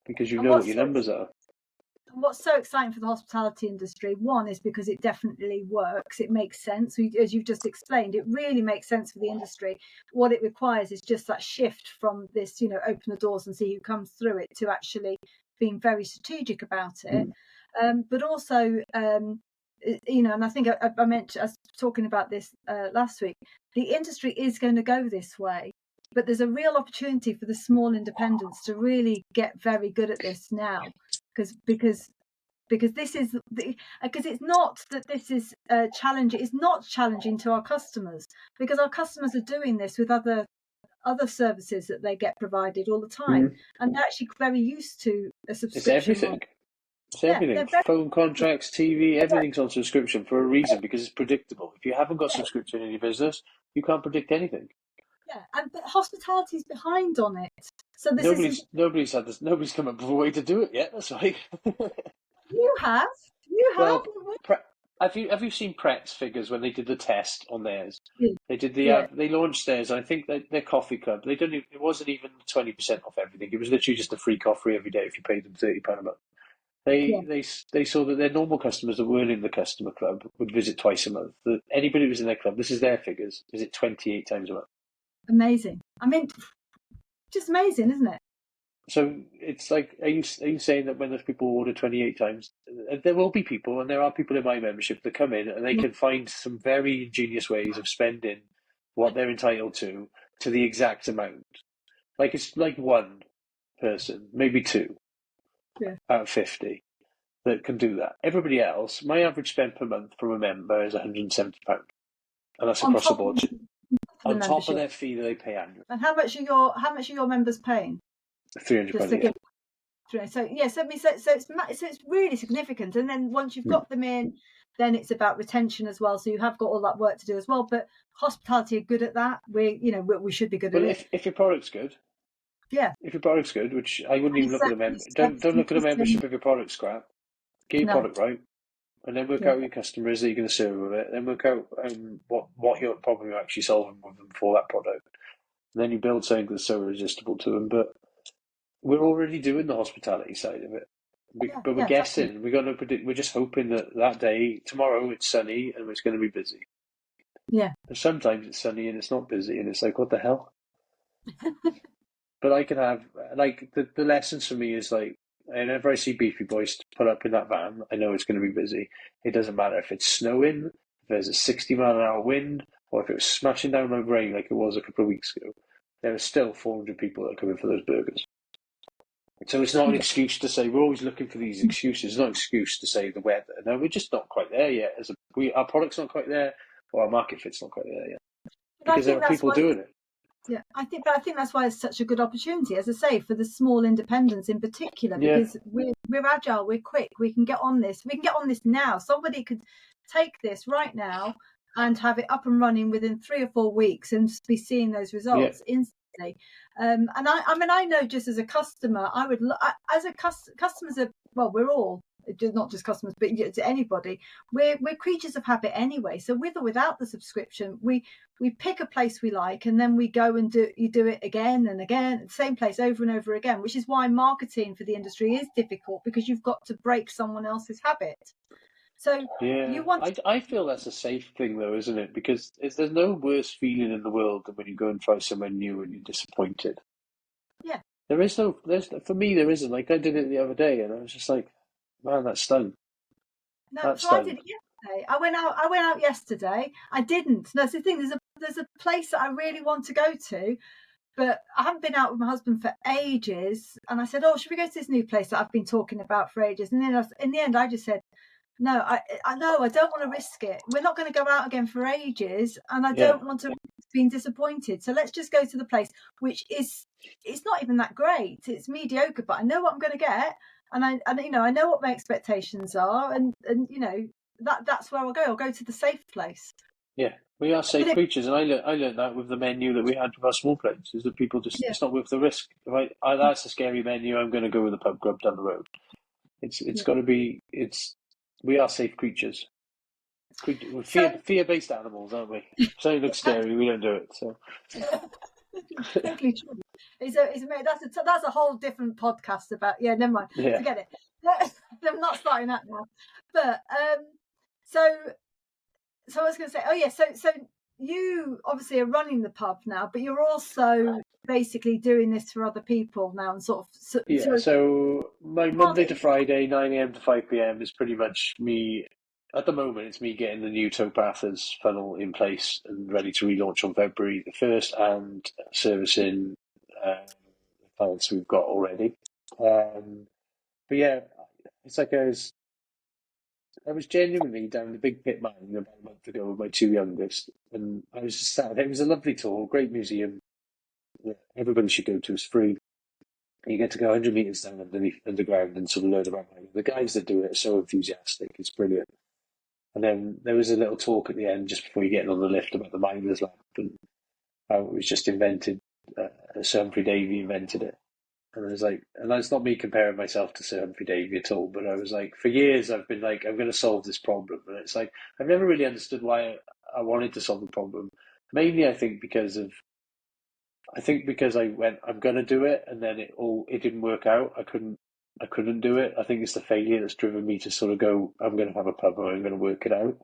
because you know what your numbers are. And what's so exciting for the hospitality industry, one, is because it definitely works. It makes sense. As you've just explained, it really makes sense for the industry. What it requires is just that shift from this, open the doors and see who comes through it, to actually being very strategic about it. But also, and I think I was talking about this last week, the industry is going to go this way. But there's a real opportunity for the small independents to really get very good at this now, because this is because it's not that this is challenging. It's not challenging to our customers, because our customers are doing this with other services that they get provided all the time, and they're actually very used to a subscription. It's everything. It's everything. Phone contracts, TV, everything's on subscription for a reason, because it's predictable. If you haven't got subscription in your business, you can't predict anything. Yeah, but hospitality's behind on it. So nobody's come up with a way to do it yet. That's right. You have. Well, have you seen Pret's figures when they did the test on theirs? Yeah. They did they launched theirs. I think their coffee club. It wasn't even 20% off everything. It was literally just a free coffee every day if you paid them £30 a month. They saw that their normal customers that weren't in the customer club would visit twice a month. That anybody who was in their club, this is their figures, visit 28 times a month. Amazing. I mean, just amazing, isn't it? So it's like, are you saying that when those people order 28 times, there will be people, and there are people in my membership that come in and they can find some very ingenious ways of spending what they're entitled to the exact amount. Like, it's like one person, maybe two out of 50 that can do that. Everybody else, my average spend per month from a member is £170, and that's across the board. On top of their fee that they pay annually. And how much are your members paying? £300. So it's really significant. And then once you've got them in, then it's about retention as well. So you have got all that work to do as well. But hospitality are good at that. We should be good at it. If your product's good. Yeah. If your product's good, which I wouldn't even look at the membership. Don't look at a membership if your product's crap. Get your product right, and then work out your customers that you're going to serve with it. Then work out what your problem you're actually solving with them for that product. And then you build something that's so irresistible to them. But we're already doing the hospitality side of it. But we're guessing. We're going to predict. We're just hoping that day, tomorrow, it's sunny and it's going to be busy. Yeah. And sometimes it's sunny and it's not busy, and it's like, what the hell? But I can have, like, the lessons for me is like, whenever I see Beefy Boys pull up in that van, I know it's going to be busy. It doesn't matter if it's snowing, if there's a 60-mile-an-hour wind, or if it was smashing down with rain like it was a couple of weeks ago. There are still 400 people that are coming for those burgers. So it's not an Yeah. excuse to say we're always looking for these excuses. It's not an excuse to say the weather. No, we're just not quite there yet. Our product's not quite there, or our market fit's not quite there yet, But I because there think are that's people why. doing it. Yeah, I think that's why it's such a good opportunity, as I say, for the small independents in particular, Yeah, because we're agile, we're quick, we can get on this. We can get on this now. Somebody could take this right now and have it up and running within 3 or 4 weeks and be seeing those yeah, results instantly. And I mean, I know just as a customer, I would as a customers are, well, we're all, not just customers, but to anybody. We're creatures of habit anyway. So with or without the subscription, we pick a place we like, and then we go and do it again and again, the same place over and over again, which is why marketing for the industry is difficult, because you've got to break someone else's habit. So yeah. you want I feel that's a safe thing, though, isn't it? Because there's no worse feeling in the world than when you go and try somewhere new and you're disappointed. yeah. For me, there isn't. Like, I did it the other day, and I was just like, man, that's stung. No, That's so I stung. did it yesterday. I went out yesterday. I didn't. That's the thing. There's a place that I really want to go to, but I haven't been out with my husband for ages. And I said, "Oh, should we go to this new place that I've been talking about for ages?" And then in the end, I just said, "No, I know I don't want to risk it. We're not going to go out again for ages, and I Yeah, don't want to risk being disappointed. So let's just go to the place which is, it's not even that great. It's mediocre, but I know what I'm going to get, and I know what my expectations are, and that's where I'll go. I'll go to the safe place." yeah. We are But safe it, creatures, and I learned that with the menu that we had with our small plates, is that people just, yeah, it's not worth the risk. If that's a scary menu, I'm going to go with the pub grub down the road. It's yeah. got to be. We are safe creatures. We're So fear-based animals, aren't we? If something looks scary, we don't do it. So totally true. That's a whole different podcast about. Yeah, never mind. yeah, Forget it. I'm not starting that now. But so I was going to say, oh yeah, so you obviously are running the pub now, but you're also basically doing this for other people now, and sort of yeah. So my can't Monday it? to Friday, 9 a.m. to 5 p.m. is pretty much me. At the moment, it's me getting the new Towpathers funnel in place and ready to relaunch on February the 1st, and servicing the clients we've got already. But yeah, it's like I was genuinely down the Big Pit Mine about a month ago with my two youngest, and I was just sat there. It was a lovely tour, great museum. Everybody should go to. It's free. You get to go 100 meters down underground and sort of learn about mining. The guys that do it are so enthusiastic. It's brilliant. And then there was a little talk at the end just before you get on the lift about the miners' lab and how it was just invented. Sir Humphrey Davy invented it. And I was like, and that's not me comparing myself to Sir Humphrey Davy at all, but I was like, for years I've been like, I'm going to solve this problem. And it's like, I've never really understood why I wanted to solve the problem. Mainly, I think because I went, I'm going to do it, and then it didn't work out. I couldn't do it. I think it's the failure that's driven me to sort of go, I'm going to have a pub and I'm going to work it out.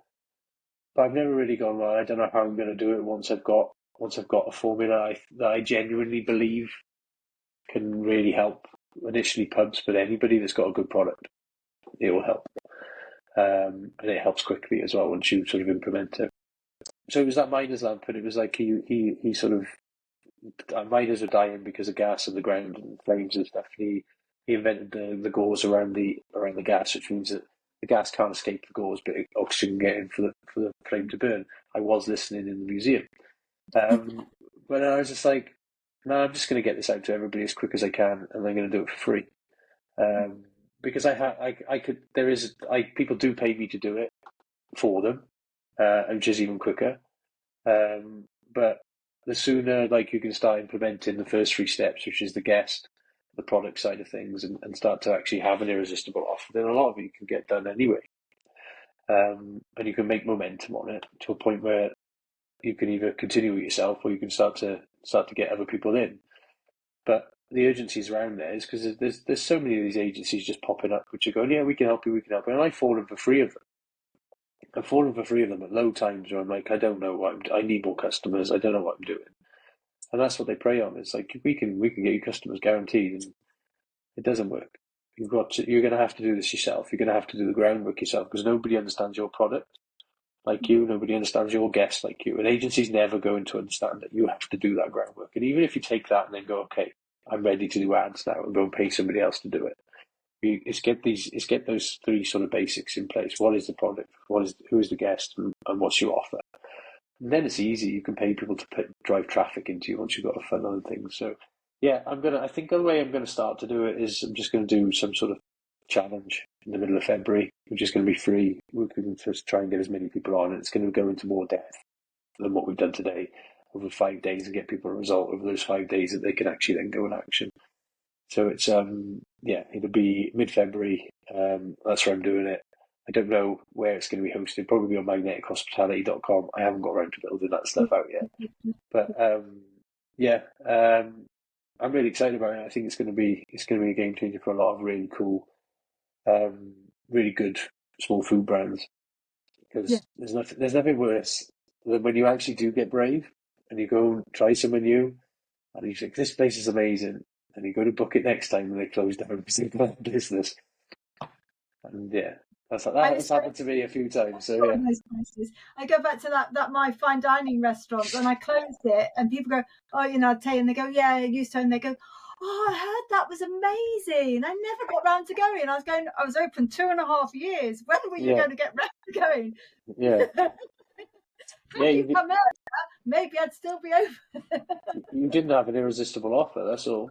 But I've never really gone, well, I don't know how I'm going to do it once I've got a formula that I genuinely believe can really help, initially pubs, but anybody that's got a good product, it will help. And it helps quickly as well once you sort of implement it. So it was that miner's lamp, and it was like he sort of, miners are dying because of gas in the ground and flames and stuff. And he invented the gauze around the gas, which means that the gas can't escape the gauze, but oxygen can get in for the flame to burn. I was listening in the museum, but I was just like, no, I'm just going to get this out to everybody as quick as I can, and I'm going to do it for free. Because I could, people do pay me to do it for them, which is even quicker. But the sooner like you can start implementing the first three steps, which is the guest, the product side of things, and start to actually have an irresistible offer, then a lot of it can get done anyway. And you can make momentum on it to a point where you can either continue it yourself or you can start to get other people in. But the urgencies around there is because there's so many of these agencies just popping up, which are going, yeah, we can help you, and I've fallen for three of them. I'm falling for three of them at low times where I'm like, I don't know I need more customers. I don't know what I'm doing. And that's what they prey on. It's like, we can get you customers guaranteed, and it doesn't work. You're going to have to do this yourself. You're going to have to do the groundwork yourself, because nobody understands your product like you. Nobody understands your guests like you. An agency's never going to understand that you have to do that groundwork. And even if you take that and then go, okay, I'm ready to do ads now, and go and pay somebody else to do it. It's get those three sort of basics in place. What is the product? Who is the guest, and what's your offer? And then it's easy. You can pay people to drive traffic into you once you've got a funnel and things. So yeah, I think the way I'm gonna start to do it is I'm just gonna do some sort of challenge in the middle of February, which is gonna be free. We're going to try and get as many people on, and it's gonna go into more depth than what we've done today over 5 days, and get people a result over those 5 days that they can actually then go in action. So it's it'll be mid-February. That's where I'm doing it. I don't know where it's going to be hosted. Probably on magnetichospitality.com. I haven't got around to building that stuff out yet. But I'm really excited about it. I think it's going to be a game changer for a lot of really cool, really good small food brands. Because there's nothing worse than when you actually do get brave and you go and try somewhere new, and you think, this place is amazing, and you go to book it next time and they close down because they've got a business. And yeah, that's happened to me a few times. So yeah, I go back to that my fine dining restaurant, and I closed it, and people go, oh, I'd tell you, and they go, yeah, I used to, and they go, oh, I heard that was amazing. I never got round to going. I was open 2.5 years. When were you going to get round to going? Yeah. You come out, maybe I'd still be open. You didn't have an irresistible offer, that's all.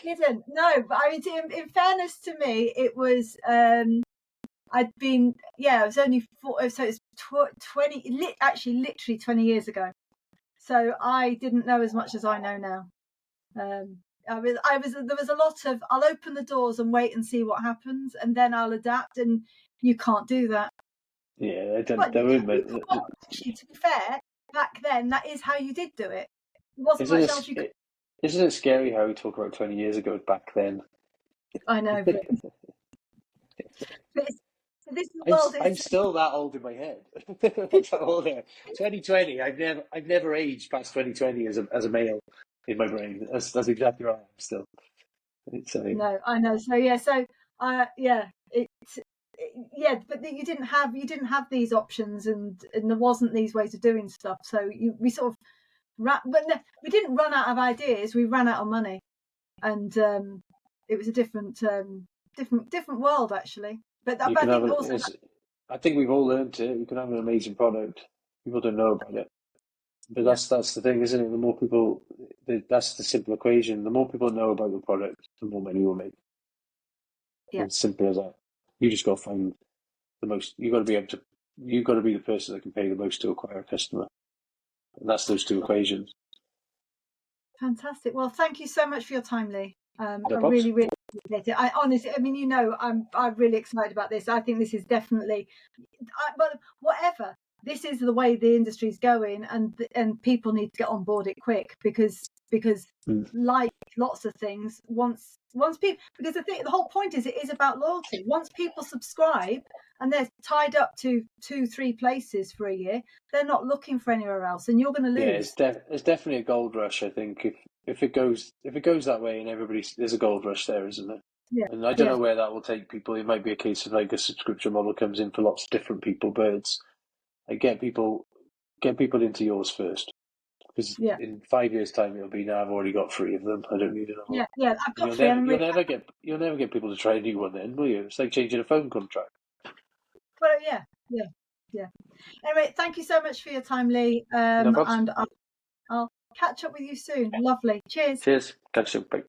Didn't, no. But I mean, in fairness to me, it was. I was only 4, so it's 20, actually literally 20 years ago. So I didn't know as much as I know now. There was a lot of, I'll open the doors and wait and see what happens, and then I'll adapt, and you can't do that. Yeah, actually, to be fair, back then, that is how you did do it. There wasn't much else you could. Isn't it scary how we talk about 20 years ago back then? I know, but this world I'm still that old in my head. That's how old I am. 2020. I've never aged past 2020 as a male in my brain. That's exactly right. I'm still. No, I know. So but you didn't have these options, and there wasn't these ways of doing stuff. So we sort of we didn't run out of ideas. We ran out of money, and it was a different world actually. But I think we've all learned it. You can have an amazing product. People don't know about it. But that's the thing, isn't it? The more people, that's the simple equation. The more people know about your product, the more money you'll make. Yeah. It's simple as that. You just got to find the most. You've got to be the person that can pay the most to acquire a customer. And that's those two equations. Fantastic. Well, thank you so much for your time, Lee. I really appreciate it. I honestly, I'm really excited about this. I think this is definitely, but whatever. This is the way the industry's going, and people need to get on board it quick, because like lots of things, once people, because the whole point is, it is about loyalty. Once people subscribe and they're tied up to 2-3 places for a year, they're not looking for anywhere else, and you're going to lose. Yeah, it's definitely a gold rush. I think if it goes that way, and there's a gold rush there, isn't there? Yeah. And I don't know where that will take people. It might be a case of like a subscription model comes in for lots of different people, but it's get people into yours first, because in 5 years' time it'll be, now I've already got 3 of them. I don't need another. Yeah, I've got 3. You'll never get people to try a new one then, will you? It's like changing a phone contract. Well, yeah. Anyway, thank you so much for your time, Lee. And I'll catch up with you soon. Lovely. Cheers. Catch you. Bye.